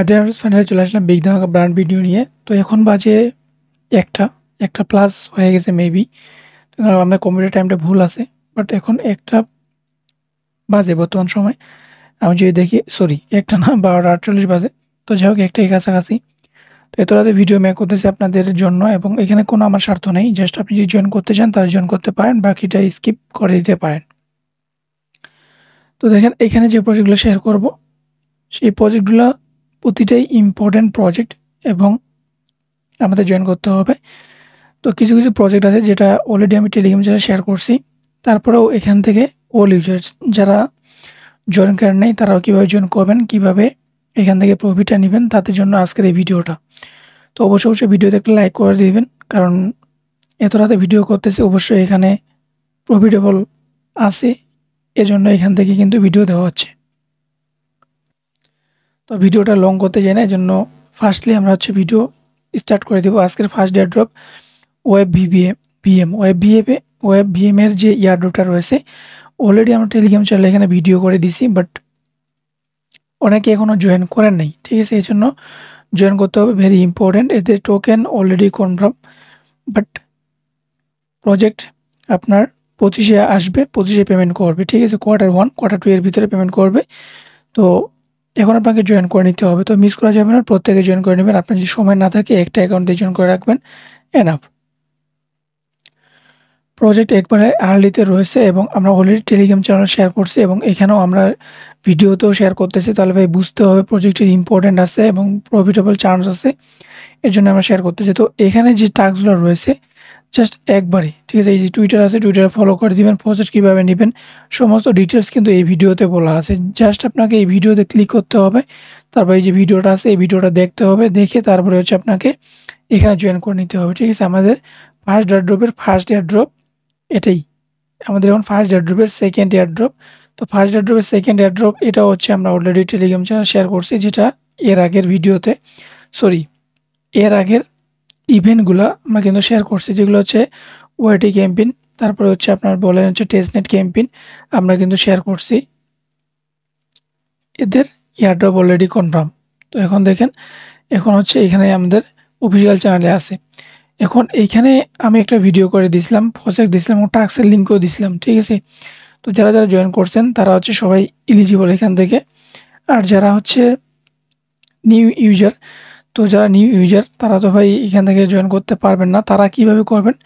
Deer ফাইনালে চলে আসলাম big ধামাকা ব্র্যান্ড ভিডিও নিয়ে। তো এখন বাজে একটা প্লাস হয়ে গেছে মেবি। আমার কম্পিউটার টাইমটা ভুল আছে, বাট এখন একটা বাজে বর্তমান সময়। আমি যদি দেখি, সরি একটা না, 12:48 বাজে। তো যাই হোক, একটাই কাছাকাছি। তো এত রাতে ভিডিও মেক করতেছি আপনাদের জন্য, এবং এখানে কোনো আমার স্বার্থ নেই। জাস্ট আপনি যদি জয়েন করতে চান তাহলে জয়েন করতে পারেন, বাকিটা স্কিপ করে দিতে পারেন। তো দেখেন, এখানে যে প্রজেক্টগুলো শেয়ার করব, সেই প্রজেক্টগুলো প্রতিটাই ইম্পর্টেন্ট প্রজেক্ট এবং আমাদের জয়েন করতে হবে। তো কিছু প্রজেক্ট আছে যেটা অলরেডি আমি টেলিগ্রাম চ্যানেলে শেয়ার করছি। তারপরেও এখান থেকে অল ইউজার্স যারা জয়েন করেন নাই তারাও কীভাবে জয়েন করবেন, কীভাবে এখান থেকে প্রফিটটা নেবেন, তাদের জন্য আজকের এই ভিডিওটা। তো অবশ্যই ভিডিওতে একটা লাইক করে দিবেন, কারণ এত রাতে ভিডিও করতেছি, অবশ্যই এখানে প্রফিটেবল আছে, এজন্য এখান থেকে কিন্তু ভিডিও দেওয়া হচ্ছে। তো ভিডিওটা লং করতে যাই না, এজন্য ফার্স্টলি আমরা ভিডিও স্টার্ট করে দেবো। আজকের first airdrop web VM web VM এর যে ইয়ারড্রপটা রয়েছে, অলরেডি আমরা টেলিগ্রাম চ্যানেলে এখানে ভিডিও করে দিছি, বাট অনেকে এখনো জয়েন করেন নাই। ঠিক আছে, এই জন্য জয়েন করতে হবে, ভেরি ইম্পর্টেন্ট। এদের token already confirm, but project আপনার 25-এ আসবে, 25-এ পেমেন্ট করবে। ঠিক আছে, Q1 Q2 এর ভিতরে পেমেন্ট করবে। তো এখন আপনাকে জয়েন করে নিতে হবে। তো মিস করা যাবে না, প্রত্যেকে জয়েন করে নেবেন। আপনার যদি সময় না থাকে একটা অ্যাকাউন্টে জয়েন করে রাখবেন, এনাফ। প্রজেক্ট একবারে আর্লিতে রয়েছে এবং আমরা অলরেডি টেলিগ্রাম চ্যানেল শেয়ার করছি এবং এখানেও আমরা ভিডিওতেও শেয়ার করতেছি। তাহলে ভাই বুঝতে হবে প্রজেক্টের ইম্পর্টেন্ট আছে এবং প্রফিটেবল চান্স আছে, এর জন্য আমরা শেয়ার করতেছি। তো এখানে যে টাস্কগুলো রয়েছে জাস্ট একবারে, ঠিক আছে, এই যে টুইটার আছে, টুইটারে ফলো করে দিবেন। প্রজেক্ট কীভাবে নেবেন সমস্ত ডিটেলস কিন্তু এই ভিডিওতে বলা আছে। জাস্ট আপনাকে এই ভিডিওতে ক্লিক করতে হবে, তারপর এই যে ভিডিওটা আছে এই ভিডিওটা দেখতে হবে, দেখে তারপরে আপনাকে এখানে জয়েন করে নিতে হবে। ঠিক আছে, আমাদের ফার্স্ট এয়ার ড্রপ এটাই আমাদের এখন ফার্স্ট এয়ারড্রপের সেকেন্ড এয়ারড্রপ। তো ফার্স্ট এয়ারড্রপের সেকেন্ড এয়ারড্রপ এটা আমরা অলরেডি টেলিগ্রাম চ্যানেল শেয়ার করছি, যেটা এর আগের ভিডিওতে, সরি এর আগের ইভেন্টগুলো আমরা কিন্তু শেয়ার করছি, যেগুলো ওয়াইটি ক্যাম্পেইন, তারপরে আপনার বলেন টেস্টনেট ক্যাম্পেইন আমরা কিন্তু শেয়ার করছি। এদের এয়ারড্রপ অলরেডি কনফার্ম। তো এখন দেখেন, এখন এখানে আমাদের অফিসিয়াল চ্যানেলে আছে। এখন এইখানে আমি একটা ভিডিও করে দিয়েছিলাম, প্রজেক্ট দিয়েছিলাম এবং টাস্কের লিঙ্কও দিয়েছিলাম। ঠিক আছে, তো যারা জয়েন করছেন তারা সবাই এলিজিবল এখান থেকে। আর যারা নিউ ইউজার, তো যারা নিউ ইউজার তারা তো ভাই এখান থেকে জয়েন করতে পারবেন না। তারা কিভাবে করবেন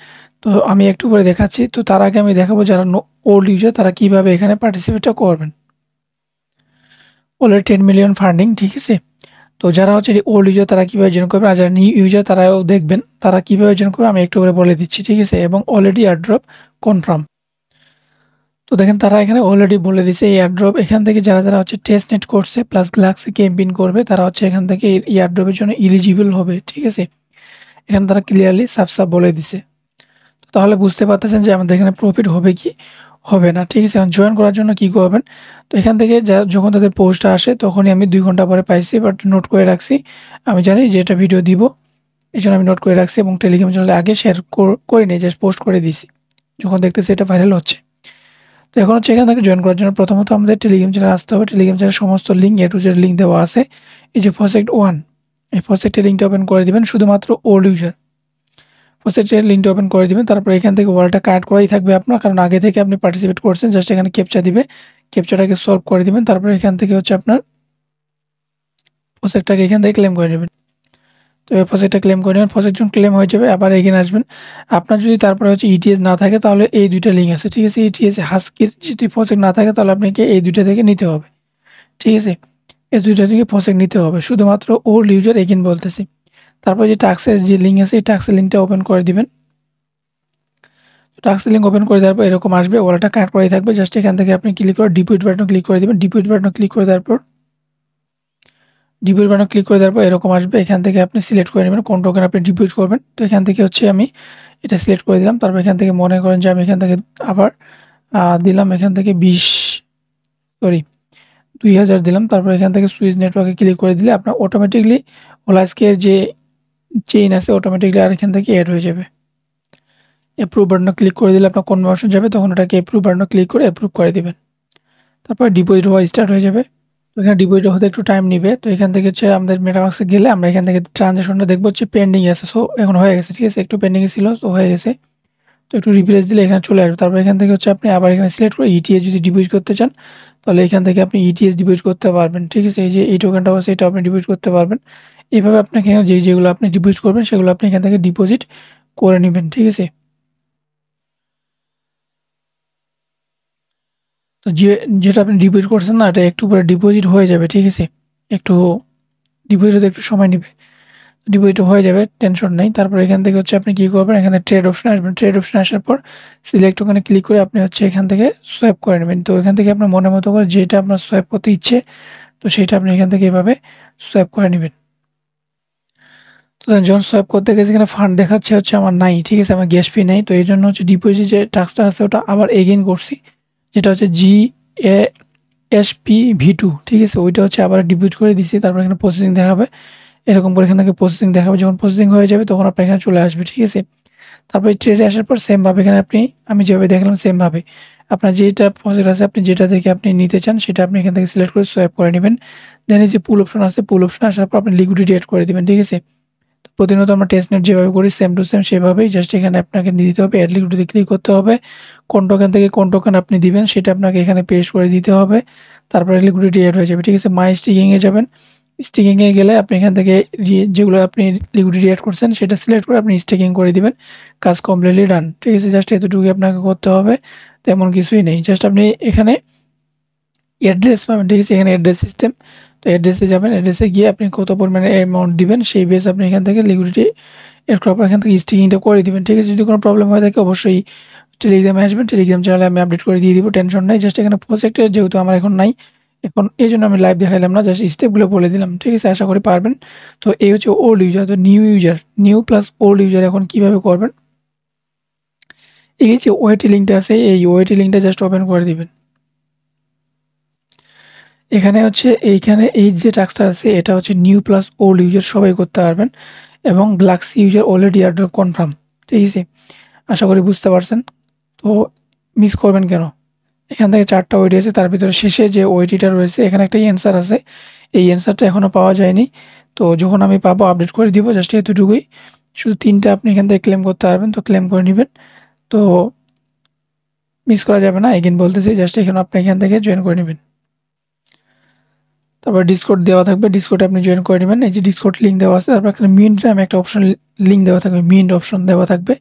তো আমি একটু করে দেখাচ্ছি। তো তার আগে আমি দেখাবো যারা ওল্ড ইউজার তারা কিভাবে এখানে পার্টিসিপেটটা করবেন। অলরেডি 10 মিলিয়ন ফান্ডিং, ঠিক আছে। তো যারা ওল্ড ইউজার তারা কিভাবে জয়েন করবেন, আর যারা নিউ ইউজার তারাও দেখবেন তারা কিভাবে জয়েন করবে, আমি একটু করে বলে দিচ্ছি। ঠিক আছে, এবং অলরেডি এয়ারড্রপ কনফার্ম। তো দেখেন, তারা এখানে অলরেডি বলে দিছে এই এয়ারড্রপ এখান থেকে যারা টেস্টনেট করছে প্লাস গ্যালাক্সি ক্যাম্পেইন করবে তারা এখান থেকে এই এয়ারড্রপের জন্য এলিজিবল হবে। ঠিক আছে, এখানে তারা ক্লিয়ারলি সাফ বলে দিছে। তাহলে বুঝতে পারতেছেন যে আমাদের এখানে প্রফিট হবে কি হবে না। ঠিক আছে, এখন জয়েন করার জন্য কি করবেন, তো এখান থেকে যখন তাদের পোস্টটা আসে তখনই আমি 2 ঘন্টা পরে পাইছি, বাট নোট করে রাখছি। আমি জানি যে এটা ভিডিও দিব, এই জন্য আমি নোট করে রাখছি এবং টেলিগ্রাম চ্যানেলে আগে শেয়ার করিনি, জাস্ট পোস্ট করে দিয়েছি যখন দেখতেছি এটা ভাইরাল হচ্ছে। তো এখন এখান থেকে জয়েন করার জন্য প্রথমত আমাদের টেলিগ্রাম চ্যানেলে আসতে হবে। টেলিগ্রাম চ্যানেলের সমস্ত link A to Z link দেওয়া আছে। এই যে প্রজেক্ট 1, এই প্রজেক্টের লিঙ্কটা ওপেন করে দিবেন, শুধুমাত্র ওল্ড ইউজার প্রজেক্টের লিঙ্কটা ওপেন করে দিবেন। তারপর এখান থেকে ওয়ালটা কাট করাই থাকবে আপনার, কারণ আগে থেকে আপনি পার্টিসিপেট করছেন। জাস্ট এখানে ক্যাপচা দিবে, ক্যাপচাটাকে সলভ করে দিবেন। তারপর এখান থেকে আপনার প্রজেক্টটাকে এখান থেকে ক্লেম করে নেবেন। তো এই প্রজেক্টটা ক্লেম করে নেবেন, প্রজেক্ট যখন ক্লেম হয়ে যাবে আবার এখানে আসবেন। আপনার যদি তারপরে ইটিএস না থাকে তাহলে এই দুইটা লিঙ্ক আছে। ঠিক আছে, ইটিএস হাস্কির যদি প্রজেক্ট না থাকে তাহলে আপনাকে এই দুইটা থেকে নিতে হবে। ঠিক আছে, এই দুইটা থেকে প্রজেক্ট নিতে হবে, শুধুমাত্র ওল্ড ইউজার এগেইন বলতেছি। তারপর যে টাস্কের যে লিঙ্ক আছে এই টাস্কের লিঙ্কটা ওপেন করে দিবেন। টাস্কের লিঙ্ক ওপেন করে দেওয়ার পর এরকম আসবে, ওয়ালটা কানেক্ট করাই থাকবে। জাস্ট এখান থেকে আপনি ক্লিক করে ডিপোজিট বাটন ক্লিক করে দিবেন। ডিপোজিট বাটন ক্লিক করে দেওয়ার পর এরকম আসবে। এখান থেকে আপনি সিলেক্ট করে নেবেন কোন টোকেন আপনি ডিপোজিট করবেন। তো এখান থেকে আমি এটা সিলেক্ট করে দিলাম। তারপর এখান থেকে মনে করেন যে আমি এখান থেকে আবার দিলাম, এখান থেকে 2000 দিলাম। তারপর এখান থেকে সুইচ নেটওয়ার্কে ক্লিক করে দিলে আপনার অটোমেটিকলি ওলাস্কের যে চেইন আছে অটোমেটিকলি আর এখান থেকে অ্যাড হয়ে যাবে। অ্যাপ্রুভ বাটনে ক্লিক করে দিলে আপনার কনভার্সন যাবে, তখন ওটাকে অ্যাপ্রুভ বাটনে ক্লিক করে অ্যাপ্রুভ করে দিবেন। তারপর ডিপোজিট হওয়া স্টার্ট হয়ে যাবে। তো এখানে ডিপোজিট হতে একটু টাইম নিবে। তো এখান থেকে হচ্ছে আমাদের মেটামাক্সে গেলে আমরা এখান থেকে ট্রানজাকশনটা দেখবো হচ্ছে পেন্ডিং আছে। সো এখন হয়ে গেছে, ঠিক আছে? একটু পেন্ডিং ছিল, তো হয়ে গেছে। তো একটু রিফ্রেশ দিলে এখানে চলে আসবে। তারপর এখান থেকে হচ্ছে আপনি আবার এখানে সিলেক্ট করে ইটিএস যদি ডিপোজিট করতে চান, তাহলে এখান থেকে আপনি ইটিএস ডিপোজিট করতে পারবেন, ঠিক আছে? এই যে এই টোকেনটা আছে এটা আপনি ডিপোজিট করতে পারবেন। এভাবে আপনাকে এখানে যেগুলো আপনি ডিপোজিট করবেন সেগুলো আপনি এখান থেকে ডিপোজিট করে নেবেন, ঠিক আছে? তো যেটা আপনি ডিপোজিট করছেন না, এটা একটু পরে ডিপোজিট হয়ে যাবে, ঠিক আছে? একটু ডিপোজিট হতে একটু সময় নিবে। ডিপোজিট হয়ে যাবে, টেনশন নাই। তারপর এখান থেকে হচ্ছে আপনি কি করবেন, এখানে ট্রেড অপশনে আসবেন। ট্রেড অপশনে আসার পর সিলেক্ট ওখানে ক্লিক করে আপনি হচ্ছে এখান থেকে সোয়াপ করে নেবেন। তো এখান থেকে আপনার মনের মতো করে যেটা আপনার সোয়াপ করতে ইচ্ছে, তো সেটা আপনি এখান থেকে এভাবে সোয়াপ করে নেবেন। তো যখন সোয়াপ করতে গেছি এখানে ফান্ড দেখাচ্ছে হচ্ছে আমার নাই, ঠিক আছে? আমার গ্যাস ফি নেই। তো এই জন্য হচ্ছে ডিপোজিট যে টাস্কটা আছে ওটা আবার এগেইন করছি, যেটা হচ্ছে GASPV2, ঠিক আছে? ওইটা হচ্ছে আবার ডিপোজিট করে দিছি। তারপর এখানে প্রসেসিং দেখাবে, এরকম করে এখান থেকে প্রসেসিং দেখাবে। যখন প্রসেসিং হয়ে যাবে তখন আপনার এখানে চলে আসবে, ঠিক আছে? তারপর এই ট্রেডে আসার পর সেম ভাবে এখানে আপনি, আমি যেভাবে দেখালাম সেম ভাবে আপনার যেটা প্রজেক্ট আছে আপনি যেটা থেকে আপনি নিতে চান সেটা আপনি এখান থেকে সিলেক্ট করে সোয়াপ করে নেবেন। দেন এই যে পুল অপশন আছে, পুল অপশন আসার পর আপনি লিকুইডিটি এড করে দিবেন, ঠিক আছে? তো প্রতিনিয়ত আমরা টেস্টনেট যেভাবে করি সেম টু সেম সেভাবেই, জাস্ট এখানে আপনাকে নিয়ে দিতে হবে, অ্যাড লিকুইডিটি ক্লিক করতে হবে। কোন টোকেন থেকে কোন টোকেন আপনি দিবেন সেটা আপনাকে এখানে পেস্ট করে দিতে হবে। তারপরে লিকুইডিটি এড হয়ে যাবে, ঠিক আছে? মাই স্টিকিং এ যাবেন। স্টিকিং এ গেলে আপনি এখান থেকে যেগুলো আপনি লিকুইডিটি এড করছেন সেটা সিলেক্ট করে আপনি স্টিকিং করে দিবেন। কাজ কমপ্লিটলি ডান, ঠিক আছে? জাস্ট এতটুকুই আপনাকে করতে হবে, তেমন কিছুই নেই। জাস্ট আপনি এখানে অ্যাড্রেস পাবেন, ঠিক আছে? এখানে অ্যাড্রেস সিস্টেম। তো অ্যাড্রেসে যাবেন, অ্যাড্রেসে গিয়ে আপনি কত পরিমাণে অ্যামাউন্ট দিবেন সেই বেস আপনি এখান থেকে লিকুইডিটি এড করার পর এখান থেকে স্টিকিংটা করে দিবেন, ঠিক আছে? যদি কোনো প্রবলেম হয়ে থাকে অবশ্যই টেলিগ্রামে আসবেন, টেলিগ্রাম চ্যানেলে আমি আপডেট করে দিয়ে দিব, টেনশন নাই। জাস্ট এখানে প্রজেক্টের যেহেতু আমার এখন নাই, এখন এই জন্য আমি লাইভ দেখাইলাম না, জাস্ট স্টেপগুলো বলে দিলাম, ঠিক আছে? আশা করি পারবেন। তো এই হচ্ছে ওল্ড ইউজার। তো new user, new plus old user এখন কিভাবে করবেন, এই যে ওয়েটি লিঙ্কটা আছে এই ওয়েটি লিঙ্কটা জাস্ট ওপেন করে দিবেন। এখানে হচ্ছে এইখানে এই যে টাস্কটা আছে এটা হচ্ছে নিউ প্লাস ওল্ড ইউজার সবাই করতে পারবেন, এবং Galaxy user already airdrop confirm, ঠিক আছে? আশা করি বুঝতে পারছেন। তো মিস করবেন কেন? এখান থেকে 4টা ওয়েটি আছে, তার ভিতরে শেষে যে ওয়েটিটা রয়েছে এখানে একটা অ্যান্সার আছে, এই অ্যান্সারটা এখনো পাওয়া যায়নি। তো যখন আমি পাবো আপডেট করে দিব, জাস্ট এতটুকুই। শুধু 3টা আপনি এখান থেকে ক্লেম করতে পারবেন, তো ক্লেম করে নেবেন। তো মিস করা যাবে না, এগেইন বলতেছি, জাস্ট এখানে আপনি এখান থেকে জয়েন করে নেবেন। তারপর ডিসকর্ড দেওয়া থাকবে, ডিসকর্ডে আপনি জয়েন করে নেবেন। এই যে ডিসকর্ড লিঙ্ক দেওয়া আছে, তারপর এখানে মিন্ট নামে একটা অপশন লিঙ্ক দেওয়া থাকবে, মিন্ট অপশন দেওয়া থাকবে।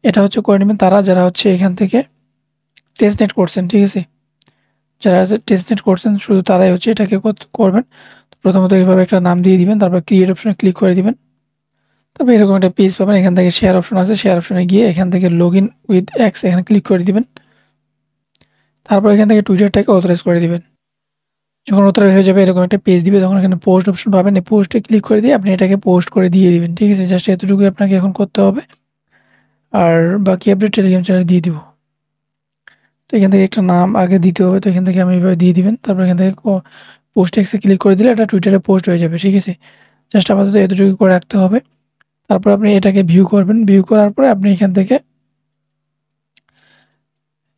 এটা হচ্ছে করে নেবেন তারা যারা হচ্ছে এখান থেকে টেস্টনেট করছেন, ঠিক আছে? যারা টেস্টনেট করছেন শুধু তারাই হচ্ছে এটাকে করবেন। তো প্রথমত এইভাবে একটা নাম দিয়ে দিবেন, তারপর ক্রিয়েট অপশনে ক্লিক করে দিবেন। তারপর এরকম একটা পেজ পাবেন, এখান থেকে শেয়ার অপশন আছে, শেয়ার অপশনে গিয়ে এখান থেকে লগ ইন উইথ এক্স এখানে ক্লিক করে দিবেন। তারপর এখান থেকে টুইটারটাকে অথরাইজ করে দিবেন। যখন অথরাইজ হয়ে যাবে এরকম একটা পেজ দিবে, তখন এখানে পোস্ট অপশন পাবেন, এই পোস্টে ক্লিক করে দিয়ে আপনি এটাকে পোস্ট করে দিয়ে দিবেন, ঠিক আছে? জাস্ট এতটুকুই আপনাকে এখন করতে হবে, আর বাকি আপডেট টেলিগ্রাম চ্যানেলে দিয়ে দিব। তো এখান থেকে একটা নাম আগে দিতে হবে, তো এখান থেকে আমি এইভাবে দিয়ে দিবেন। তারপর এখান থেকে পোস্ট টেক্সটে ক্লিক করে দিলে এটা টুইটারে পোস্ট হয়ে যাবে, ঠিক আছে? জাস্ট আপাতত এতটুকু করে রাখতে হবে। তারপর আপনি এটাকে ভিউ করবেন, ভিউ করার পরে আপনি এখান থেকে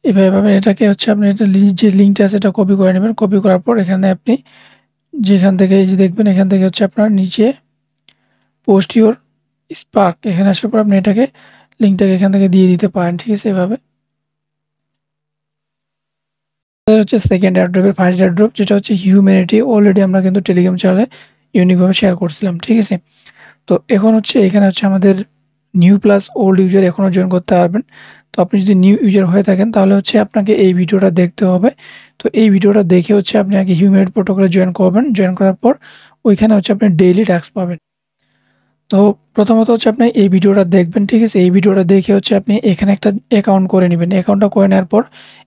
এভাবে পাবেন। এটাকে হচ্ছে আপনি এটা যে লিঙ্কটা আছে এটা কপি করে নেবেন। কপি করার পর এখানে আপনি যেখান থেকে এই যে দেখবেন এখান থেকে হচ্ছে আপনার নিচে পোস্ট ইউর স্পার্ক, এখানে আসার পর আপনি এটাকে লিঙ্কটাকে এখান থেকে দিয়ে দিতে পারেন, ঠিক আছে? এভাবে হচ্ছে সেকেন্ড এয়ারড্রপের ফার্স্ট এয়ারড্রপ যেটা হচ্ছে হিউম্যানিটি, অলরেডি আমরা কিন্তু টেলিগ্রাম চ্যানেলে ইউনিকভাবে শেয়ার করছিলাম, ঠিক আছে? তো এখন হচ্ছে এখানে হচ্ছে আমাদের নিউ প্লাস ওল্ড ইউজার এখনো জয়েন করতে পারবেন। তো আপনি যদি নিউ ইউজার হয়ে থাকেন তাহলে হচ্ছে আপনাকে এই ভিডিওটা দেখতে হবে। তো এই ভিডিওটা দেখে হচ্ছে আপনি আগে হিউম্যানিটি প্রোটোকলে জয়েন করবেন, জয়েন করার পর ওইখানে হচ্ছে আপনি ডেইলি টাস্ক পাবেন। তো প্রথমত হচ্ছে আপনি এই ভিডিওটা দেখবেন, ঠিক আছে? এই ভিডিওটা দেখে হচ্ছে আপনি এখানে একটা অ্যাকাউন্ট করে নেবেন। অ্যাকাউন্টটা করে নেওয়ার পর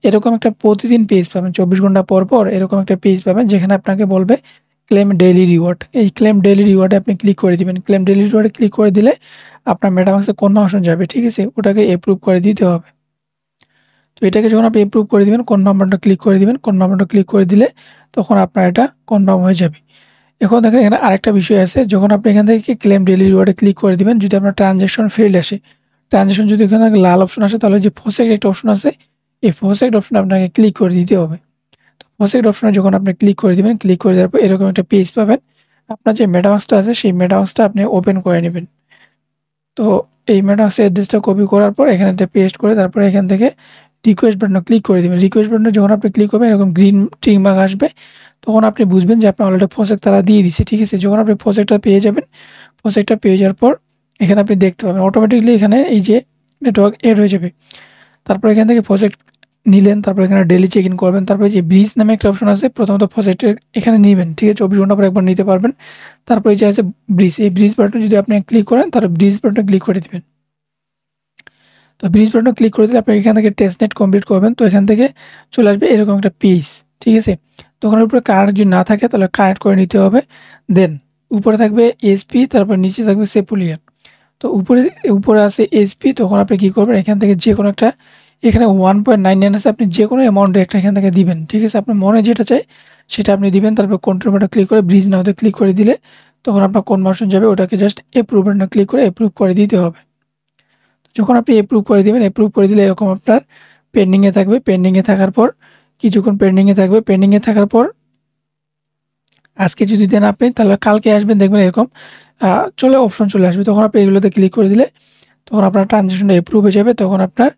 এরকম একটা প্রতিদিন পেজ পাবেন, 24 ঘন্টা পর পর এরকম একটা পেজ পাবেন যেখানে আপনাকে বলবে ক্লেম ডেইলি রিওয়ার্ড। এই ক্লেম ডেইলি রিওয়ার্ডে আপনি ক্লিক করে দিবেন। ক্লেম ডেইলি রিওয়ার্ডে ক্লিক করে দিলে আপনার মেটামাক্সে কনফার্মেশন যাবে, ঠিক আছে? ওটাকে এপ্রুভ করে দিতে হবে। তো এটাকে যখন আপনি এপ্রুভ করে দিবেন, কনফার্ম বাটনটা ক্লিক করে দিবেন। কনফার্ম বাটনটা ক্লিক করে দিলে তখন আপনার এটা কনফার্ম হয়ে যাবে। এখন দেখেন এখানে আরেকটা বিষয় আছে, যখন আপনি এখান থেকে ক্লেম ডেইলি রিওয়ার্ডে ক্লিক করে দিবেন, যদি আপনার ট্রানজ্যাকশন ফেইল্ড আসে, ট্রানজ্যাকশন যদি এখানে লাল অপশন আসে তাহলে যে ফোসেক একটা অপশন আছে, এই ফোসেক অপশনে আপনাকে ক্লিক করে দিতে হবে। তো প্রজেক্ট অপশনে যখন আপনি ক্লিক করে দিবেন, ক্লিক করে দেওয়ার পর এরকম একটা পেজ পাবেন। আপনার যে মেটামাস্কটা আছে সেই মেটামাস্কটা আপনি ওপেন করে নেবেন। তো এই মেটামাস্ক অ্যাড্রেসটা কপি করার পর এখানে পেস্ট করে তারপরে এখান থেকে রিকোয়েস্ট বাটনে ক্লিক করে দিবেন। রিকোয়েস্ট বাটনে যখন আপনি ক্লিক করবেন এরকম গ্রিন টিক মার্ক আসবে। তখন আপনি বুঝবেন যে আপনার অলরেডি প্রজেক্ট তারা দিয়ে দিছে। ঠিক আছে? যখন আপনি প্রজেক্টটা পেয়ে যাবেন, প্রজেক্টটা পেয়ে যাওয়ার পর এখানে আপনি দেখতে পাবেন অটোমেটিক্যালি এখানে এই যে নেটওয়ার্ক এড হয়ে যাবে। তারপর এখান থেকে প্রজেক্ট নিলেন, তারপর এখানে ডেইলি চেক ইন করবেন। তারপরে যে ব্রিজ নামে একটা অপশন আছে, প্রথমত প্রজেক্টের এখানে নিবেন। ঠিক আছে? 24 ঘন্টা পর একবার নিতে পারবেন। তারপরে এই যে আছে ব্রিজ, এই ব্রিজ বাটনে যদি আপনি ক্লিক করেন তাহলে ব্রিজ বাটনে ক্লিক করে দিবেন। তো ব্রিজ বাটনে ক্লিক করে দিলে আপনি এখান থেকে টেস্টনেট কমপ্লিট করবেন। তো এখান থেকে চলে আসবে এরকম একটা পেজ। ঠিক আছে? তো ওখানের উপরে কানেক্ট যদি না থাকে তাহলে কানেক্ট করে নিতে হবে। দেন উপরে থাকবে এসপি, তারপর নিচে থাকবে সেপুলিয়া। তো উপরে আছে এসপি, তখন আপনি কি করবেন এখান থেকে যেকোনো একটা, এখানে 1.99 আছে, আপনি যেকোনো অ্যামাউন্ট একটা এখান থেকে দিবেন। ঠিক আছে? আপনার মনে যেটা চাই সেটা আপনি দিবেন। তারপর কন্ট্রোল বাটনে ক্লিক করে ব্রিজ নাওতে ক্লিক করে দিলে তখন আপনার কনভার্সন যাবে, ওটাকে জাস্ট এপ্রুভ বাটনে ক্লিক করে এপ্রুভ করে দিতে হবে। যখন আপনি এপ্রুভ করে দিবেন, এপ্রুভ করে দিলে এরকম আপনার পেন্ডিং এ থাকবে। পেন্ডিং এ থাকার পর কিছুক্ষণ পেন্ডিং এ থাকবে। পেন্ডিং এ থাকার পর আজকে যদি দেন আপনি, তাহলে কালকে আসবেন দেখবেন এরকম অপশন চলে আসবে। তখন আপনি এগুলোতে ক্লিক করে দিলে তখন আপনার ট্রানজ্যাকশনটা এপ্রুভ হয়ে যাবে। তখন আপনার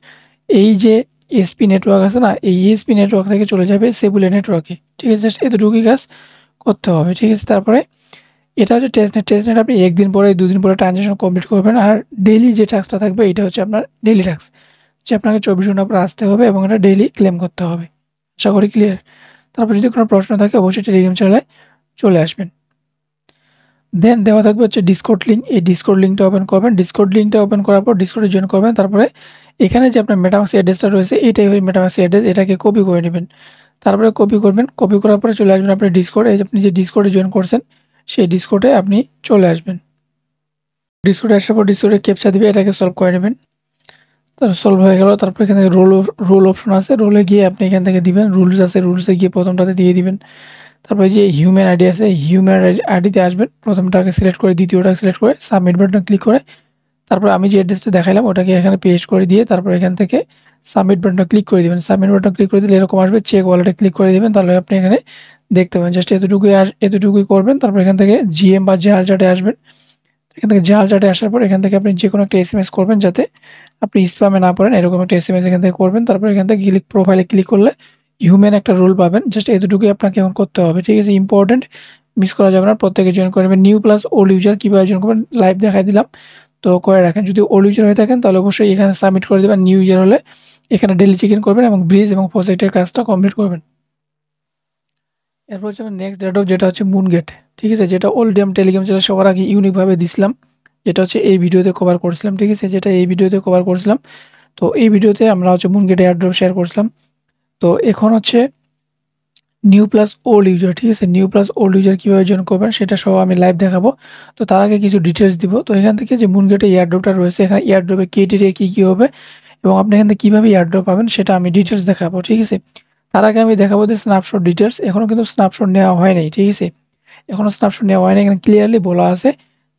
এই যে এসপি নেটওয়ার্ক আছে না, এই এসপি নেটওয়ার্ক থেকে চলে যাবে সেবুলিয়া নেটওয়ার্কে। ঠিক আছে? জাস্ট এতটুকুই কাজ করতে হবে। ঠিক আছে? তারপরে এটা হচ্ছে টেস্টনেট। টেস্টনেট আপনি 1 দিন পরে 2 দিন পরে ট্রানজ্যাকশন কমপ্লিট করবেন। আর ডেইলি যে টাস্কটা থাকবে এটা হচ্ছে আপনার ডেইলি টাস্ক, যে আপনাকে 24 ঘন্টা পর আসতে হবে এবং এটা ডেইলি ক্লেম করতে হবে। আশা করি ক্লিয়ার। তারপর যদি কোনো প্রশ্ন থাকে অবশ্যই টেলিগ্রাম চ্যানেলে চলে আসবেন। দেন দেওয়া থাকবে হচ্ছে ডিসকর্ড লিঙ্ক। এই ডিসকর্ড লিঙ্কটা ওপেন করবেন। ডিসকর্ড লিঙ্কটা ওপেন করার পর ডিসকর্ডে জয়েন করবেন। তারপরে এখানে যে আপনার মেটামাস্ক অ্যাড্রেসটা রয়েছে এটাই হলো মেটামাস্ক অ্যাড্রেস, এটাকে কপি করে নেবেন। তারপরে কপি করবেন। কপি করার পরে চলে আসবেন আপনার ডিসকর্ড। এই যে আপনি যে ডিসকর্ডে জয়েন করছেন সেই ডিসকর্ডে আপনি চলে আসবেন। ডিসকর্ডে আসার পর ডিসকর্ডে ক্যাপচা দিবে, এটাকে সলভ করে নেবেন। তারপর সলভ হয়ে গেল। তারপর এখানে রোল অপশন আছে, রোলে গিয়ে আপনি এখান থেকে দিবেন। রুলস আছে, রুলসে গিয়ে প্রথমটাতে দিয়ে দিবেন। তারপরে যে হিউম্যান আইডি আছে, হিউম্যান আইডিতে আসবেন। প্রথমটাকে সিলেক্ট করে দ্বিতীয়টাকে সিলেক্ট করে সাবমিট বাটনে ক্লিক করে তারপর আমি যে অ্যাড্রেসটা দেখাইলাম ওটাকে এখানে পেস্ট করে দিয়ে তারপর এখান থেকে সাবমিট বাটনে ক্লিক করে দিবেন। সাবমিট বাটনে ক্লিক করে দিলে এরকম আসবে, চেক ওয়ালেটে ক্লিক করে দিবেন। তাহলে আপনি এখানে দেখতে পাবেন। জাস্ট এতটুকুই করবেন। তারপর এখান থেকে জিএম বা জাল চার্টে আসবেন। এখান থেকে জাল চার্টে আসার পর এখান থেকে আপনি যেকোনো একটা এসএমএস করবেন যাতে আপনি স্প্যামে না পড়েন, এরকম একটা এসএমএস এখান থেকে করবেন। তারপর এখান থেকে প্রোফাইলে ক্লিক করলে হিউম্যান একটা রোল পাবেন। জাস্ট এতটুকুই আপনাকে এখন করতে হবে। ঠিক আছে? ইম্পর্টেন্ট, মিস করা যাবে না। প্রত্যেকে জয়েন করবেন। নিউ প্লাস ওল্ড ইউজার কিভাবে জয়েন করবেন লাইভ দেখাই দিলাম, তো করে রাখেন। যদি ওল্ড ইউজার হয়ে থাকেন তাহলে অবশ্যই এখানে সাবমিট করে দেবেন। নিউ ইউজার হলে এখানে ডেইলি চেক ইন করবেন এবং ব্রিজ এবং প্রজেক্টের কাজটা কমপ্লিট করবেন। এরপর হচ্ছে নেক্সট ডেট যেটা হচ্ছে মুন গেট। ঠিক আছে? যেটা অলরেডি আমি টেলিগ্রাম চ্যানেলে সবার আগে ইউনিক ভাবে দিছিলাম, যেটা হচ্ছে এই ভিডিওতে কভার করেছিলাম। ঠিক আছে? যেটা এই ভিডিওতে কভার করেছিলাম। তো এই ভিডিওতে আমরা হচ্ছে মুন গেটে এয়ারড্রপ শেয়ার করছিলাম। তো এখন হচ্ছে নিউ প্লাস ওল্ড ইউজার। ঠিক আছে? নিউ প্লাস ওল্ড ইউজার কিভাবে জয়েন করবেন সেটা সহ আমি লাইভ দেখাবো। তো তার আগে কিছু ডিটেলস দিব। তো এখান থেকে যে মুন গেটে এয়ারড্রপটা রয়েছে, এখানে এয়ারড্রপে ক্রাইটেরিয়া কি হবে এবং আপনি এখান থেকে কিভাবে এয়ারড্রপ পাবেন সেটা আমি ডিটেলস দেখাবো। ঠিক আছে? তার আগে আমি দেখাবো যে স্ন্যাপশট ডিটেলস। এখনো কিন্তু স্ন্যাপশট নেওয়া হয় নাই। ঠিক আছে? এখনো স্ন্যাপশট নেওয়া হয় নাই। এখানে ক্লিয়ারলি বলা আছে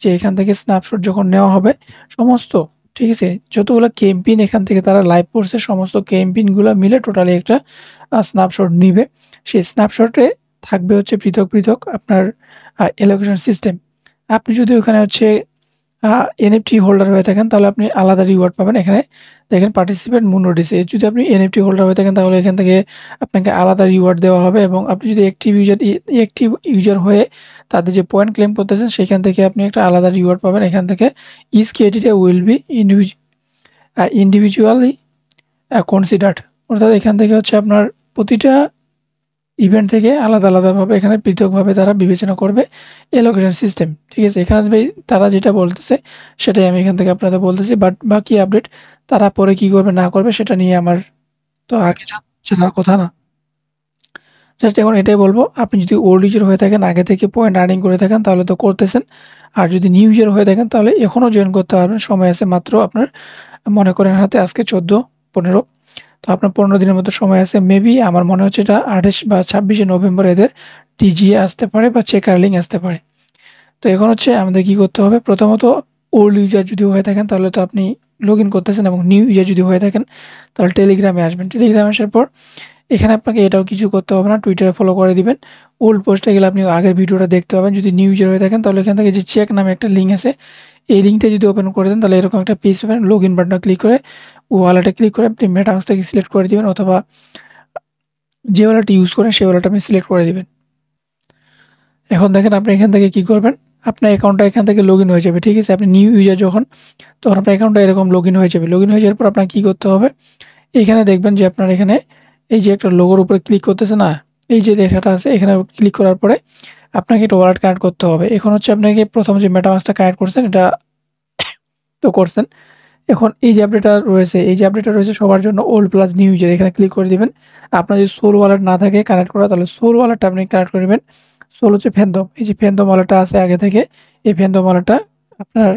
যে এখান থেকে স্ন্যাপশট যখন নেওয়া হবে সমস্ত, ঠিক আছে, যতগুলো ক্যাম্পেইন এখান থেকে তারা লাইভ করছে সমস্ত ক্যাম্পেইন গুলো মিলে টোটালি একটা স্ন্যাপশট নিবে। সেই স্ন্যাপশটে থাকবে হচ্ছে পৃথক পৃথক আপনার এলোকেশন সিস্টেম। আপনি যদি ওখানে হচ্ছে এনএফটি হোল্ডার হয়ে থাকেন তাহলে আপনি আলাদা রিওয়ার্ড পাবেন। এখানে দেখেন পার্টিসিপেন্ট মুন নোটিসে, যদি আপনি এনএফটি হোল্ডার হয়ে থাকেন তাহলে এখান থেকে আপনাকে আলাদা রিওয়ার্ড দেওয়া হবে এবং আপনি যদি অ্যাক্টিভ ইউজার হয়ে তাদের যে পয়েন্ট ক্লেম করতেছেন সেখান থেকে আপনি একটা আলাদা রিওয়ার্ড পাবেন। এখান থেকে each credit will be individually considered, অর্থাৎ এখান থেকে হচ্ছে আপনার প্রতিটা ইভেন্ট থেকে আলাদাভাবে এখানে পৃথকভাবে তারা বিবেচনা করবে এলোকেশন সিস্টেম। ঠিক আছে? এখানে তারা যেটা বলতেছে সেটাই আমি এখান থেকে আপনাদের বলতেছি। বাট বাকি আপডেট তারা পরে কি করবে না করবে সেটা নিয়ে আমার তো আগে জানার কথা না। জাস্ট এখন এটাই বলবো, আপনি যদি ওল্ড ইউজার হয়ে থাকেন, আগে থেকে পয়েন্ট আর্নিং করে থাকেন তাহলে তো করতেছেন। আর যদি নিউ ইউজার হয়ে থাকেন তাহলে এখনো জয়েন করতে পারবেন। সময় আছে মাত্র আপনার, মনে করেন হাতে আজকে 14-15, তো আপনার 15 দিনের মতো সময় আছে। মেবি আমার মনে হচ্ছে এটা 28 বা 26 নভেম্বর এদের টিজিএ আসতে পারে বা চেক আর্লিং আসতে পারে। তো এখন হচ্ছে আমাদের কি করতে হবে, প্রথমত ওল্ড ইউজার যদি হয়ে থাকেন তাহলে তো আপনি লগ ইন করতেছেন এবং নিউ ইউজার যদি হয়ে থাকেন তাহলে টেলিগ্রামে আসবেন। টেলিগ্রামে আসার পর এখানে আপনাকে এটাও কিছু করতে হবে না, টুইটারে ফলো করে দিবেন। ওল্ড পোস্টে গেলে আপনি আগের ভিডিওটা দেখতে পাবেন। যদি নিউ ইউজার হয়ে থাকেন তাহলে এখান থেকে যে চেক নামে একটা লিঙ্ক আছে, এই লিঙ্কটা যদি ওপেন করে দেন তাহলে এরকম একটা পেজ পাবেন। লগ ইন বাটনে ক্লিক করে ওয়ালেটে ক্লিক করে আপনি মেটামাস্কটাকে সিলেক্ট করে দিবেন, অথবা যে ওয়ালেট ইউজ করেন সেই ওয়ালেট আপনি সিলেক্ট করে দিবেন। এখন দেখেন আপনি এখান থেকে কি করবেন, আপনার অ্যাকাউন্টটা এখান থেকে লগ ইন হয়ে যাবে, ঠিক আছে। আপনি নিউ ইউজার যখন, তখন আপনার অ্যাকাউন্টটা এরকম লগ ইন হয়ে যাবে। লগ ইন হয়ে যাওয়ার পর আপনার কি করতে হবে, এখানে দেখবেন যে আপনার এখানে এই যে একটা লোগোর উপরে ক্লিক করতেছে না, এই যে লেখাটা আছে, এখানে ক্লিক করার পরে আপনাকে একটা ওয়ালেট কানেক্ট করতে হবে। এখন হচ্ছে আপনাকে প্রথম যে মেটামাস্কটা কানেক্ট করছেন এটা তো করছেন। এখন এই যে আপডেটটা রয়েছে, এই যে আপডেটটা রয়েছে সবার জন্য ওল্ড প্লাস নিউ ইউজার, এখানে ক্লিক করে দিবেন। আপনার যদি সোল ওয়ালেট না থাকে কানেক্ট করা, তাহলে সোল ওয়ালেটটা আপনি কানেক্ট করে নেবেন। সোল হচ্ছে ফ্যান্ডম, এই যে ফ্যান্ডম ওয়ালেটটা আছে আগে থেকে, এই ফ্যান্ডম ওয়ালেটটা আপনার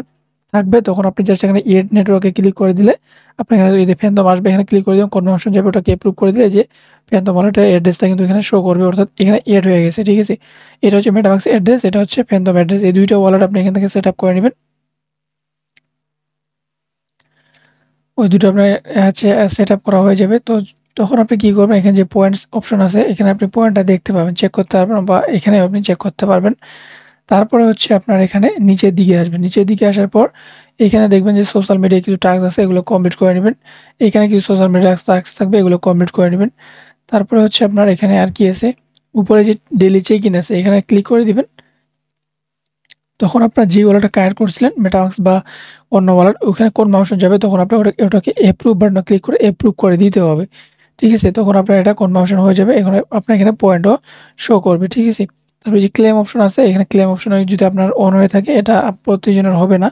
থাকবে। তখন আপনি জাস্ট এখানে এড নেটওয়ার্কে ক্লিক করে দিলে আপনার এখানে এই যে ফ্যান্ডম আসবে, এখানে ক্লিক করে দিবেন, কনফার্মেশন যাবে, ওটাকে অ্যাপ্রুভ করে দিলে যে ফ্যান্ডম ওয়ালেটের অ্যাড্রেসটা কিন্তু এখানে শো করবে, অর্থাৎ এখানে এড হয়ে গেছে, ঠিক আছে। এটা হচ্ছে মেটামাক্স অ্যাড্রেস, এটা হচ্ছে ফ্যান্ডম অ্যাড্রেস। এই দুইটা ওয়ালেট আপনি এখান থেকে সেট আপ করে নেবেন। ওই দুটো আপনার হচ্ছে সেট আপ করা হয়ে যাবে। তো তখন আপনি কি করবেন, এখানে যে পয়েন্টস অপশন আছে, এখানে আপনি পয়েন্টটা দেখতে পাবেন, চেক করতে পারবেন, বা এখানে আপনি চেক করতে পারবেন। তারপরে হচ্ছে আপনার এখানে নিচের দিকে আসবেন, নিচের দিকে আসার পর এখানে দেখবেন যে সোশ্যাল মিডিয়ায় কিছু টাস্ক আছে, এগুলো কমপ্লিট করে নেবেন। এখানে কিছু সোশ্যাল মিডিয়া টাস্ক থাকবে, এগুলো কমপ্লিট করে নেবেন। তারপরে হচ্ছে আপনার এখানে আর কি আছে, উপরে যে ডেইলি চেক ইন আছে এখানে ক্লিক করে দিবেন। তখন আপনার যে ওয়ালেটটা কানেক্ট করছিলেন মেটামাস্ক বা অন্য ওয়ালেট, ওখানে কোন মাউসে যাবে, তখন আপনার ওটাকে অ্যাপ্রুভ বাটনে ক্লিক করে অ্যাপ্রুভ করে দিতে হবে, ঠিক আছে। তখন আপনার এটা কনফার্মেশন হয়ে যাবে। এখন আপনার এখানে পয়েন্টও শো করবে, ঠিক আছে। তারপরে যে ক্লেম অপশন আছে, এখানে ক্লেম অপশন যদি আপনার অন হয়ে থাকে, এটা প্রতিজনের হবে না।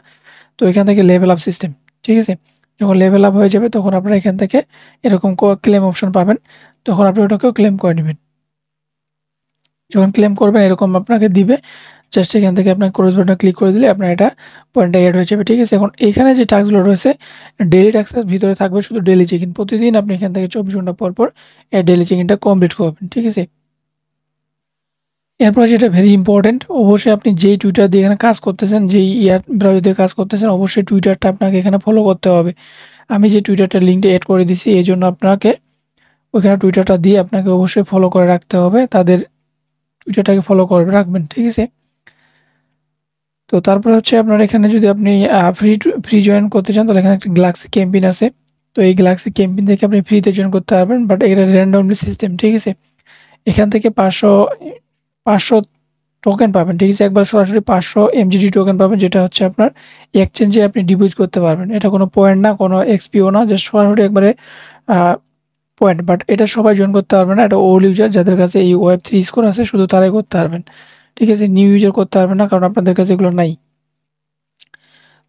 তো এখান থেকে লেভেল আপ সিস্টেম, ঠিক আছে। যখন লেভেল আপ হয়ে যাবে তখন আপনারা এখান থেকে এরকম ক্লেম অপশন পাবেন, তখন আপনি ওটাকেও ক্লেম করে নেবেন। যখন ক্লেম করবেন এরকম আপনাকে দিবে, জাস্ট এখান থেকে আপনার ক্রস বাটনে ক্লিক করে দিলে আপনার এটা পয়েন্টটা অ্যাড হয়ে যাবে, ঠিক আছে। এখন এখানে যে টাস্কগুলো রয়েছে ডেইলি টাস্কের ভিতরে থাকবে শুধু ডেইলি চেক ইন, প্রতিদিন আপনি এখান থেকে 24 ঘন্টা পর পর এই ডেইলি চেক ইনটা কমপ্লিট করবেন, ঠিক আছে। এরপর যেটা ভেরি ইম্পর্টেন্ট, অবশ্যই আপনি যেই টুইটার দিয়ে এখানে কাজ করতেছেন, যেই ব্রাউজার দিয়ে কাজ করতেছেন, অবশ্যই টুইটারটা আপনাকে এখানে ফলো করতে হবে। আমি যে টুইটারটার লিঙ্কটা এড করে দিছি, এই জন্য আপনাকে ওইখানে টুইটারটা দিয়ে আপনাকে অবশ্যই ফলো করে রাখতে হবে, তাদের টুইটারটাকে ফলো করে রাখবেন, ঠিক আছে। তো তারপরে হচ্ছে আপনার এখানে যদি আপনি ফ্রি জয়েন করতে চান, তাহলে এখানে একটা গ্যালাক্সি ক্যাম্পেইন আছে। তো এই গ্যালাক্সি ক্যাম্পেইন থেকে আপনি ফ্রিতে জয়েন করতে পারবেন, বাট এটা র্যান্ডমলি সিস্টেম, ঠিক আছে। এখান থেকে 500 টোকেন পাবেন, ঠিক আছে। একবার সরাসরি 500 এমজিডি টোকেন পাবেন, যেটা হচ্ছে আপনার এক্সচেঞ্জে আপনি ডিপোজিট করতে পারবেন। এটা কোনো পয়েন্ট না, কোনো এক্সপিও না, জাস্ট সরাসরি একবারে পয়েন্ট। বাট এটা সবাই জয়েন করতে পারবে না, এটা ওল্ড ইউজার যাদের কাছে এই Web3 স্কোর আছে শুধু তারাই করতে পারবেন, ঠিক আছে। নিউ ইউজার করতে পারবেন না, কারণ আপনাদের কাছে এগুলো নাই।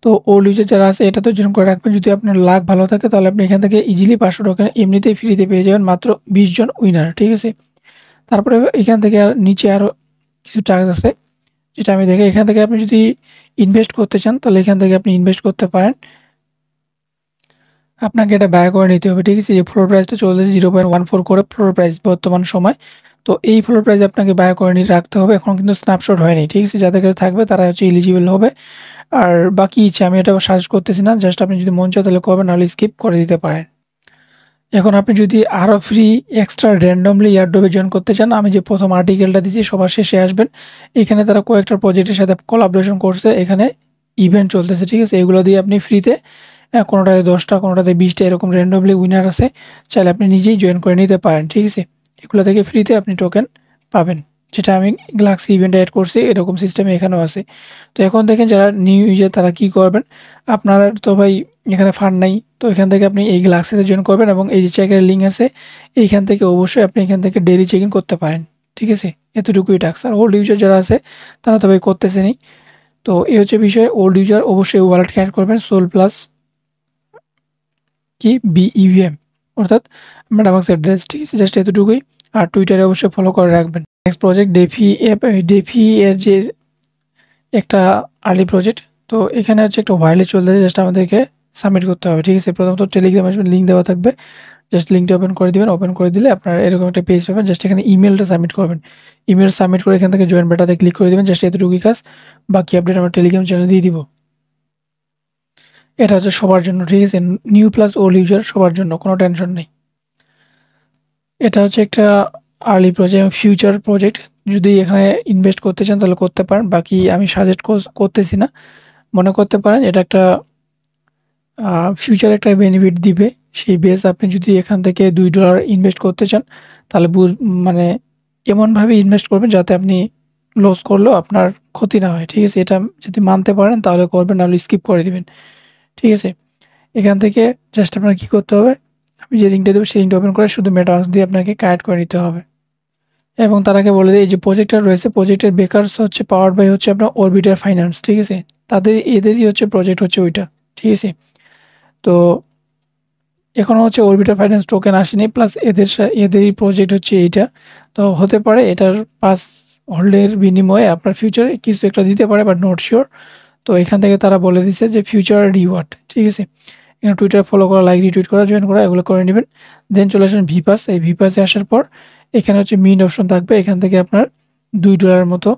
তো ওল্ড ইউজার যারা আছে এটা তো জয়েন করে রাখবেন। যদি আপনার লাক ভালো থাকে তাহলে আপনি এখান থেকে ইজিলি 500 টোকেন এমনিতেই ফ্রিতে পেয়ে যাবেন, মাত্র 20 জন উইনার, ঠিক আছে। তারপরে এখান থেকে আর নিচে আরো কিছু টাস্ক আছে, যেটা আমি দেখি। এখান থেকে আপনি যদি ইনভেস্ট করতে চান তাহলে এখান থেকে আপনি ইনভেস্ট করতে পারেন। আপনাকে এটা ব্যয় করে নিতে হবে, ঠিক আছে। যে ফ্লোর প্রাইসটা চলতেছে 0.14 করে ফ্লোর প্রাইস বর্তমান সময়। তো এই ফ্লোর প্রাইস আপনাকে ব্যয় করে নিয়ে রাখতে হবে, এখন কিন্তু স্ন্যাপশট হয়নি, ঠিক আছে। যাদের কাছে থাকবে তারা হচ্ছে এলিজিবল হবে। আর বাকি ইচ্ছে আমি এটা সাজেস্ট করতেছি না, জাস্ট আপনি যদি মন চায় তাহলে করবেন, নাহলে স্কিপ করে দিতে পারেন। এখন আপনি যদি আরো ফ্রি এক্সট্রা র্যান্ডমলি এয়ারড্রপে জয়েন করতে চান, আমি যে প্রথম আর্টিকেলটা দিচ্ছি সবার শেষে আসবেন, এখানে তারা কয়েকটা প্রজেক্টের সাথে কোলাবোরেশন করছে, এখানে ইভেন্ট চলতেছে, ঠিক আছে। এগুলো দিয়ে আপনি ফ্রিতে কোনোটাতে 10টা, কোনোটাতে 20টা এরকম র্যান্ডমলি উইনার আছে, চাইলে আপনি নিজেই জয়েন করে নিতে পারেন, ঠিক আছে। এগুলো থেকে ফ্রিতে আপনি টোকেন পাবেন, যেটা আমি গ্যালাক্সি ইভেন্টে অ্যাড করছি, এরকম সিস্টেমে এখানেও আছে। তো এখন দেখেন যারা নিউ ইউজার তারা কি করবেন, আপনারা তো ভাই এখানে ফান্ড নাই, তো এখান থেকে আপনি এই গ্যালাক্সিতে জয়েন করবেন, এবং এই যে চেকের লিঙ্ক আছে এইখান থেকে অবশ্যই আপনি এখান থেকে ডেইলি চেক ইন করতে পারেন, ঠিক আছে। এতটুকুই টাস্ক। আর ওল্ড ইউজার যারা আছে তারা তো ভাই করতেছেনই। তো এই হচ্ছে বিষয়, ওল্ড ইউজার অবশ্যই ওয়ালেট অ্যাড করবেন সোল প্লাস কি বিইভিএম, অর্থাৎ মেটামাস্ক অ্যাড্রেস, ঠিক আছে। জাস্ট এতটুকুই। আর টুইটারে অবশ্যই ফলো করে রাখবেন। Next project DeFi app, DeFi এর যে একটা আর্লি প্রজেক্ট, তো এখানে হচ্ছে একটা ভাইরাল চলতেছে, জাস্ট আমাদেরকে সাবমিট করতে হবে, ঠিক আছে। প্রথমত টেলিগ্রাম আসবেন, লিঙ্ক দেওয়া থাকবে, জাস্ট লিঙ্কটা ওপেন করে দিবেন। ওপেন করে দিলে আপনার এরকম একটা পেজ পাবেন, জাস্ট এখানে ইমেলটা সাবমিট করবেন। ইমেল সাবমিট করে এখান থেকে জয়েন বাটনে ক্লিক করে দিবেন, জাস্ট এতটুকুই কাজ। বাকি আপডেট আমার টেলিগ্রাম চ্যানেল দিয়ে দিব। এটা হচ্ছে সবার জন্য, ঠিক আছে। নিউ প্লাস ওল্ড ইউজার সবার জন্য, কোনো টেনশন নেই। এটা হচ্ছে একটা আর্লি প্রজেক্ট এবং ফিউচার প্রজেক্ট। যদি এখানে ইনভেস্ট করতে চান তাহলে করতে পারেন, বাকি আমি সাজেস্ট করতেছি না। মনে করতে পারেন এটা একটা ফিউচার একটা বেনিফিট দিবে। সেই বেস আপনি যদি এখান থেকে $2 ইনভেস্ট করতে চান তাহলে মানে এমনভাবে ইনভেস্ট করবেন যাতে আপনি লস করলেও আপনার ক্ষতি না হয়, ঠিক আছে? এটা যদি মানতে পারেন তাহলে করবেন, নাহলে স্কিপ করে দিবেন, ঠিক আছে? এখান থেকে জাস্ট আপনার কি করতে হবে, আমি যে লিঙ্কটা দেবো সেই লিঙ্কটা ওপেন করে শুধু মেটামাস্ক দিয়ে আপনাকে কানেক্ট করে নিতে হবে। এবং তার আগে বলে দিই, এই যে প্রজেক্টটা রয়েছে, প্রজেক্টের বেকারস হচ্ছে পাওয়ার্ড বাই হচ্ছে আপনার অরবিটার ফাইন্যান্স, ঠিক আছে? এদেরই হচ্ছে প্রজেক্ট হচ্ছে ওইটা, ঠিক আছে? তো এখনো হচ্ছে অরবিটার ফাইন্যান্স টোকেন আসেনি, প্লাস এদেরই প্রজেক্ট হচ্ছে এইটা। তো হতে পারে এটার পাস হোল্ডের বিনিময়ে আপনার ফিউচারে কিছু একটা দিতে পারে, বাট নট শিওর। তো এখান থেকে তারা বলে দিচ্ছে যে ফিউচার রিওয়ার্ড, ঠিক আছে? এখানে টুইটার ফলো করা, লাইক রিটুইট করা, জয়েন করা, এগুলো করে নেবেন। দেন চলে আসবেন ভিপাস। এই ভিপাসে আসার পর এখানে হচ্ছে মিন্ট অপশন থাকবে। এখান থেকে আপনার $2 মতো,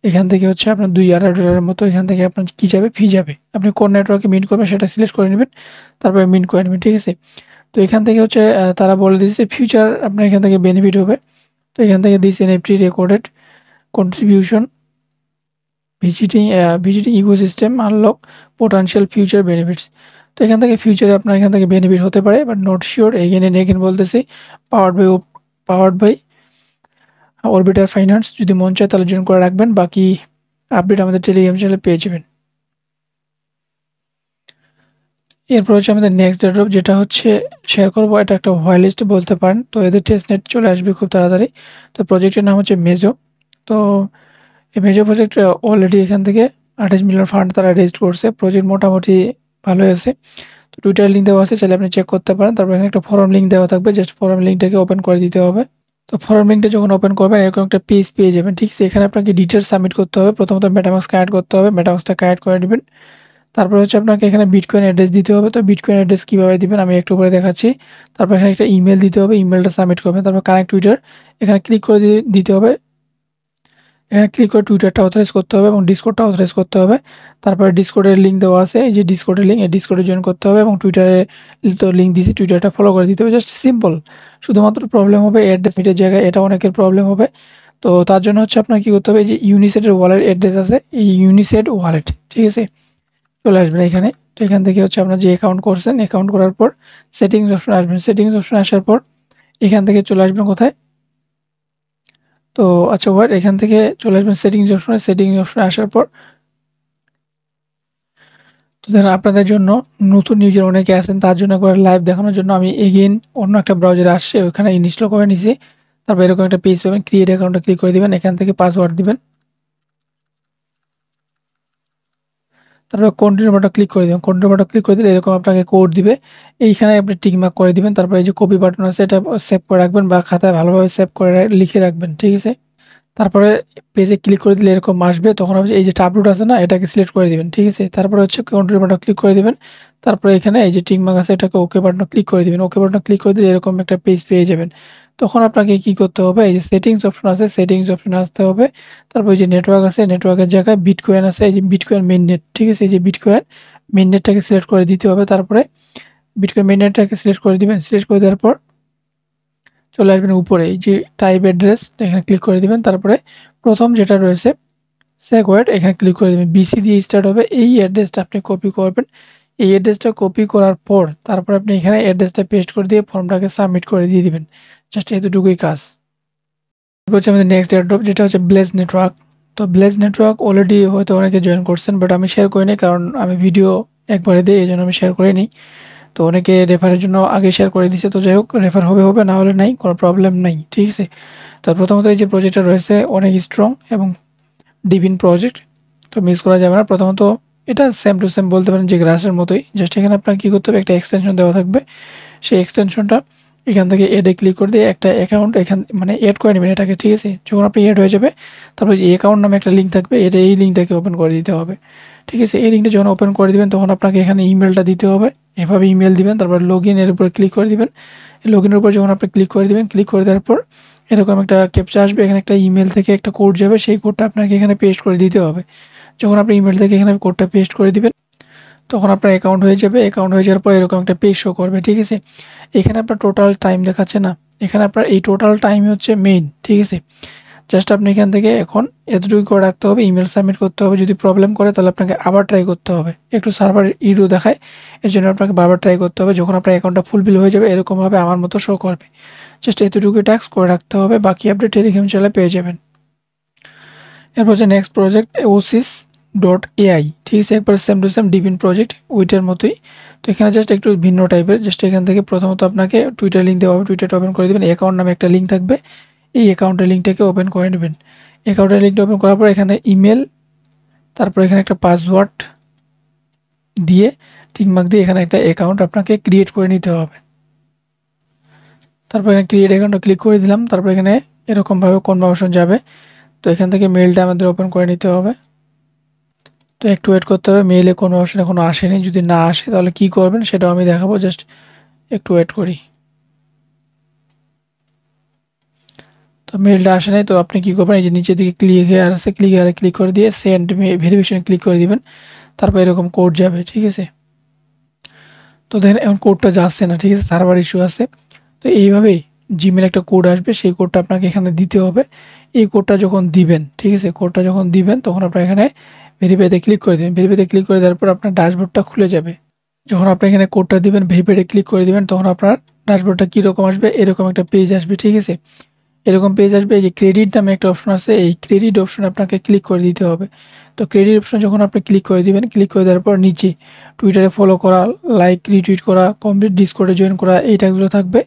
এখান থেকে হচ্ছে আপনার $2.5 মতো এখান থেকে আপনার কি যাবে, ফি যাবে। আপনি কোন নেটওয়ার্কে মিন্ট করবেন সেটা সিলেক্ট করে নেবেন, তারপরে মিন্ট করে নেবেন, ঠিক আছে? তো এখান থেকে হচ্ছে তারা বলে দিচ্ছে ফিউচার আপনার এখান থেকে বেনিফিট হবে। তো এখান থেকে this NFT recorded contribution visiting ecosystem unlock potential future benefits. তো এখান থেকে ফিউচারে আপনার এখান থেকে বেনিফিট হতে পারে, but not sure. Again and again বলতেছি, পাওয়ার্ড বাই অরবিটার ফাইন্যান্স। যদি মন চায় তাহলে জয়েন করে রাখবেন, বাকি আপডেট আমাদের টেলিগ্রাম চ্যানেলে পেয়ে যাবেন। এরপর হচ্ছে আমাদের নেক্সট এয়ারড্রপ, যেটা হচ্ছে শেয়ার করবো, এটা একটা হোয়াইট লিস্ট বলতে পারেন। তো এদের টেস্টনেট চলে আসবে খুব তাড়াতাড়ি। তো প্রজেক্টের নাম হচ্ছে মেজো। তো এই মেজো প্রজেক্ট অলরেডি এখান থেকে 28 মিলিয়ন ফান্ড তারা রেজ করছে। প্রজেক্ট মোটামুটি ভালো আছে। তো টুইটার লিঙ্ক দেওয়া আছে, চাইলে আপনি চেক করতে পারেন। তারপর এখানে একটা ফর্ম লিঙ্ক দেওয়া থাকবে, জাস্ট ফর্ম লিঙ্কটাকে ওপেন করে দিতে হবে। তো ফর্ম লিঙ্কটা যখন ওপেন করবেন এরকম একটা পেজ পেয়ে যাবেন, ঠিক আছে? এখানে আপনাকে ডিটেলস সাবমিট করতে হবে। প্রথমত মেটামাস্ক কানেক্ট করতে হবে, মেটামাস্কটা কানেক্ট করে নেবেন। তারপর হচ্ছে আপনাকে এখানে বিটকয়েন অ্যাড্রেস দিতে হবে। তো বিটকয়েন অ্যাড্রেস কিভাবে দিবেন আমি একটু পরে দেখাচ্ছি। তারপর এখানে একটা ইমেল দিতে হবে, ইমেলটা সাবমিট করবেন। তারপর কানেক্ট টুইটার, এখানে ক্লিক করে দিতে হবে। এখানে ক্লিক করে টুইটারটা অথরাইজ করতে হবে এবং ডিসকর্ডটা অথরাইজ করতে হবে। তারপরে ডিসকর্ডের লিঙ্ক দেওয়া আছে, এই যে ডিসকর্ডের লিঙ্ক, এই ডিসকর্ডে জয়েন করতে হবে এবং টুইটারে তো লিঙ্ক দিয়েছি, টুইটারটা ফলো করে দিতে হবে। Just simple. শুধুমাত্র প্রবলেম হবে অ্যাড্রেস মিটের জায়গায়, এটা অনেকের প্রবলেম হবে। তো তার জন্য হচ্ছে আপনার কি করতে হবে, এই যে ইউনিসেটের ওয়ালেট অ্যাড্রেস আছে, এই ইউনিসেট ওয়ালেট, ঠিক আছে? চলে আসবেন এখানে। তো এখান থেকে হচ্ছে আপনার যে অ্যাকাউন্ট করছেন, অ্যাকাউন্ট করার পর সেটিংস অপশন আসবেন। সেটিংস অপশন আসার পর এখান থেকে চলে আসবেন কোথায়, তো আচ্ছা ওয়ার, এখান থেকে চলে আসবেন সেটিংস অপশনে। সেটিংস অপশনে আসার পর তো দেখেন আপনাদের জন্য নতুন ইউজার অনেকে আছেন, তার জন্য একবার লাইভ দেখানোর জন্য আমি এগেইন অন্য একটা ব্রাউজারে আসছে, ওখানে ইনস্টল করে নিছি। তারপর এরকম একটা পেজ পাবেন, ক্রিয়েট অ্যাকাউন্টে ক্লিক করে দিবেন। এখান থেকে পাসওয়ার্ড দিবেন, তারপর কন্টিনিউ বাটন ক্লিক করে দিবেন। কন্টিনিউ বাটন ক্লিক করে দিলে এরকম আপনাকে কোড দিবে, এইখানে আপনি টিক মার্ক করে দিবেন। তারপর এই যে কপি বাটন আছে, এটা সেভ করে রাখবেন বা খাতায় ভালোভাবে সেভ করে লিখে রাখবেন, ঠিক আছে? তারপরে পেজে ক্লিক করে দিলে এরকম আসবে, তখন আপনি এই যে ট্যাবলেট আছে না, এটাকে সিলেক্ট করে দিবেন, ঠিক আছে? তারপরে হচ্ছে কন্টিনিউ বাটন ক্লিক করে দিবেন। তারপরে এখানে এই যে টিক মার্ক আছে, এটাকে ওকে বাটন ক্লিক করে দিবেন। ওকে বাটন ক্লিক করে দিলে এরকম একটা পেজ পেয়ে যাবেন। তখন আপনাকে কি করতে হবে, এই যে সেটিংস অপশন আছে, সেটিংস অপশনে আসতে হবে। তারপর এই যে নেটওয়ার্ক আছে, নেটওয়ার্কের জায়গায় বিটকয়েন আছে, এই যে বিটকয়েন মেইন নেট, ঠিক আছে? এই যে বিটকয়েন মেইন নেটটাকে সিলেক্ট করে দিতে হবে। তারপরে বিটকয়েন মেইন নেটটাকে সিলেক্ট করে দিবেন। সিলেক্ট করে দেওয়ার পর চলে আসবেন উপরে, এই যে টাইপ অ্যাড্রেস, এখানে ক্লিক করে দিবেন। তারপরে প্রথম যেটা রয়েছে সেগওয়ার্ড, এখানে ক্লিক করে দিবেন। বিসি দিয়ে স্টার্ট হবে, এই অ্যাড্রেসটা আপনি কপি করবেন। এই অ্যাড্রেসটা কপি করার পর তারপর আপনি এখানে অ্যাড্রেসটা পেস্ট করে দিয়ে ফর্মটাকে সাবমিট করে দিয়ে দিবেন। জাস্ট এতটুকুই কাজ। এরপর হচ্ছে আমাদের নেক্সট এয়ারড্রপ, যেটা হচ্ছে ব্লেজ নেটওয়ার্ক। তো ব্লেজ নেটওয়ার্ক অলরেডি হয়তো অনেকে জয়েন করছেন, বাট আমি শেয়ার করিনি, কারণ আমি ভিডিও একবারে দিই, এই জন্য আমি শেয়ার করিনি। তো অনেকে রেফারের জন্য আগে শেয়ার করে দিচ্ছে। তো যাই হোক, রেফার হবে হবে, না হলে নাই, কোনো প্রবলেম নাই, ঠিক আছে? তো প্রথমত এই যে প্রজেক্টটা রয়েছে অনেক স্ট্রং এবং ডিভিন প্রজেক্ট, তো মিস করা যাবে না। প্রথমত এটা সেম টু সেম বলতে পারেন যে গ্রাসের মতোই, জাস্ট এখানে আপনার কি করতে হবে, একটা এক্সটেনশন দেওয়া থাকবে। সেই এক্সটেনশনটা এখান থেকে এডে ক্লিক করে দিয়ে একটা অ্যাকাউন্ট এখান মানে এড করে নেবেন এটাকে, ঠিক আছে? যখন আপনি এড হয়ে যাবে তারপর এই অ্যাকাউন্ট নামে একটা লিঙ্ক থাকবে, এটা এই লিঙ্কটাকে ওপেন করে দিতে হবে, ঠিক আছে? এই লিঙ্কটা যখন ওপেন করে দিবেন তখন আপনাকে এখানে ইমেলটা দিতে হবে। এভাবে ইমেল দিবেন, তারপর লগ ইন এর উপরে ক্লিক করে দিবেন। লগ ইনের উপর যখন আপনি ক্লিক করে দিবেন, ক্লিক করে দেওয়ার পর এরকম একটা ক্যাপচা আসবে, এখানে একটা ইমেল থেকে একটা কোড যাবে, সেই কোডটা আপনাকে এখানে পেস্ট করে দিতে হবে। যখন আপনি ইমেল থেকে এখানে কোডটা পেস্ট করে দিবেন তখন আপনার অ্যাকাউন্ট হয়ে যাবে। অ্যাকাউন্ট হয়ে যাওয়ার পর এরকম একটা পেজ শো করবে, ঠিক আছে? এখানে আপনার টোটাল টাইম দেখাচ্ছে না, এখানে আপনার এই টোটাল টাইম হচ্ছে মেইন, ঠিক আছে। জাস্ট আপনি এখান থেকে এখন এতটুকু করে রাখতে হবে, ইমেল সাবমিট করতে হবে। যদি প্রবলেম করে তাহলে আপনাকে আবার ট্রাই করতে হবে, একটু সার্ভার ইরো দেখায়, এর জন্য আপনাকে বারবার ট্রাই করতে হবে। যখন আপনার অ্যাকাউন্টটা ফুলফিল হয়ে যাবে এরকমভাবে আমার মতো শো করবে। জাস্ট এতটুকু টাস্ক করে রাখতে হবে, বাকি আপনি টেলিগ্রাম চ্যানেলে পেয়ে যাবেন। এরপর হচ্ছে নেক্সট প্রজেক্ট osis.ai, ঠিক আছে, একবার সেম টু সেম ডিবিন প্রজেক্ট ওইটার মতোই। তো এখানে জাস্ট একটু ভিন্ন টাইপের। জাস্ট এখান থেকে প্রথমত আপনাকে টুইটার লিঙ্ক দেওয়া হবে, টুইটারটা ওপেন করে দেবেন, অ্যাকাউন্ট নামে একটা লিঙ্ক থাকবে, এই অ্যাকাউন্টের লিঙ্কটাকে ওপেন করে নেবেন। অ্যাকাউন্টের লিঙ্কটা ওপেন করার পর এখানে ইমেল, তারপর এখানে একটা পাসওয়ার্ড দিয়ে টিকমার্ক দিয়ে এখানে একটা অ্যাকাউন্ট আপনাকে ক্রিয়েট করে নিতে হবে। তারপর এখানে ক্রিয়েট অ্যাকাউন্টে ক্লিক করে দিলাম। তারপর এখানে এরকমভাবে কনফার্মেশন যাবে। তো এখান থেকে মেইলটা আমাদের ওপেন করে নিতে হবে। তো একটু ওয়েট করতে হবে, মেইলে কনফার্মেশন এখনো আসেনি। যদি না আসে তাহলে কি করবেন সেটাও আমি দেখাবো, জাস্ট একটু ওয়েট করি। তো মেইলটা আসে নাই, তো আপনি কি করবেন, এই যে নিচের দিকে ক্লিক হেয়ার আছে, ক্লিক হেয়ারে ক্লিক করে দিয়ে সেন্ড ভেরিফিকেশন ক্লিক করে দিবেন। তারপর এরকম কোড যাবে, ঠিক আছে। তো দেখেন এখন কোডটা যাচ্ছে না, ঠিক আছে, সার্ভার ইস্যু আছে। তো এইভাবেই জিমেল একটা কোড আসবে, সেই কোডটা আপনাকে এখানে দিতে হবে। এই কোডটা যখন দিবেন, ঠিক আছে, কোডটা যখন দিবেন তখন আপনার এখানে ভেরিফাইতে ক্লিক করে দিবেন। ভেরিফাইতে ক্লিক করে দেওয়ার পর আপনার ড্যাশবোর্ডটা খুলে যাবে। যখন আপনি এখানে কোডটা দিবেন, ভেরিফাইতে ক্লিক করে দিবেন, তখন আপনার ড্যাশবোর্ডটা কীরকম আসবে, এরকম একটা পেজ আসবে, ঠিক আছে। এরকম পেজ আসবে। এই যে ক্রেডিট নামে একটা অপশন আছে, এই ক্রেডিট অপশনে আপনাকে ক্লিক করে দিতে হবে। তো ক্রেডিট অপশন যখন আপনি ক্লিক করে দিবেন, ক্লিক করে দেওয়ার পর নিচে টুইটারে ফলো করা, লাইক রিটুইট করা, কমপ্লিট ডিসকর্ডে জয়েন করা, এই টাস্কগুলো থাকবে।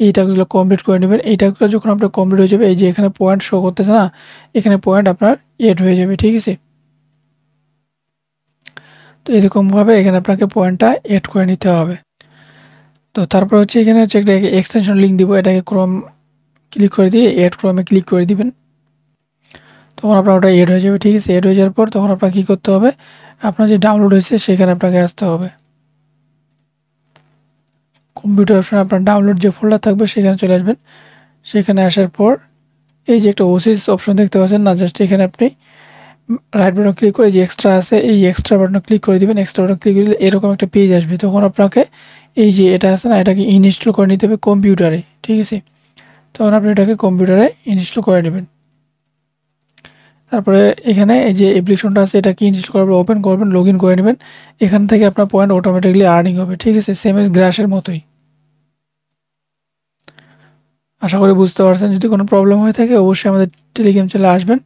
এই টাস্কগুলো কমপ্লিট করে নেবেন। এই টাস্কগুলো যখন আপনার কমপ্লিট হয়ে যাবে, এই যে এখানে পয়েন্ট শো করতেছে না, এখানে পয়েন্ট আপনার এড হয়ে যাবে, ঠিক আছে। তো এরকমভাবে এখানে আপনাকে পয়েন্টটা এড করে নিতে হবে। তো তারপর হচ্ছে এখানে হচ্ছে একটা এক্সটেনশন লিঙ্ক দিব, এটাকে ক্রোম ক্লিক করে দিয়ে এড ক্রোমে ক্লিক করে দিবেন। তখন আপনার ওটা এড হয়ে যাবে, ঠিক আছে। এড হয়ে যাওয়ার পর তখন আপনার কী করতে হবে, আপনার যে ডাউনলোড হয়েছে সেখানে আপনাকে আসতে হবে। কম্পিউটার অপশনে আপনার ডাউনলোড যে ফোল্ডার থাকবে সেখানে চলে আসবেন। সেখানে আসার পর এই যে একটা ওসিস অপশন দেখতে পাচ্ছেন না, জাস্ট এখানে আপনি রাইট বাটন ক্লিক করে যে এক্সট্রা আছে এই এক্সট্রা বাটন ক্লিক করে দিবেন। এক্সট্রা বাটন ক্লিক করে দিলে এরকম একটা পেজ আসবে। তখন আপনাকে এই যে এটা আছে না, এটাকে ইনস্টল করে নিতে হবে কম্পিউটারে, ঠিক আছে। তখন আপনি এটাকে কম্পিউটারে ইনস্টল করে নেবেন। তারপরে এখানে এই যে অ্যাপ্লিকেশনটা আছে এটাকে ইনস্টল করার পর ওপেন করবেন, লগ ইন করে নেবেন। এখান থেকে আপনার পয়েন্ট অটোমেটিকলি আর্নিং হবে, ঠিক আছে, সেম এস গ্রাসের মতোই। আশা করি বুঝতে পারছেন। যদি কোনো প্রবলেম হয়ে থাকে অবশ্যই আমাদের টেলিগ্রাম চ্যানেলে আসবেন,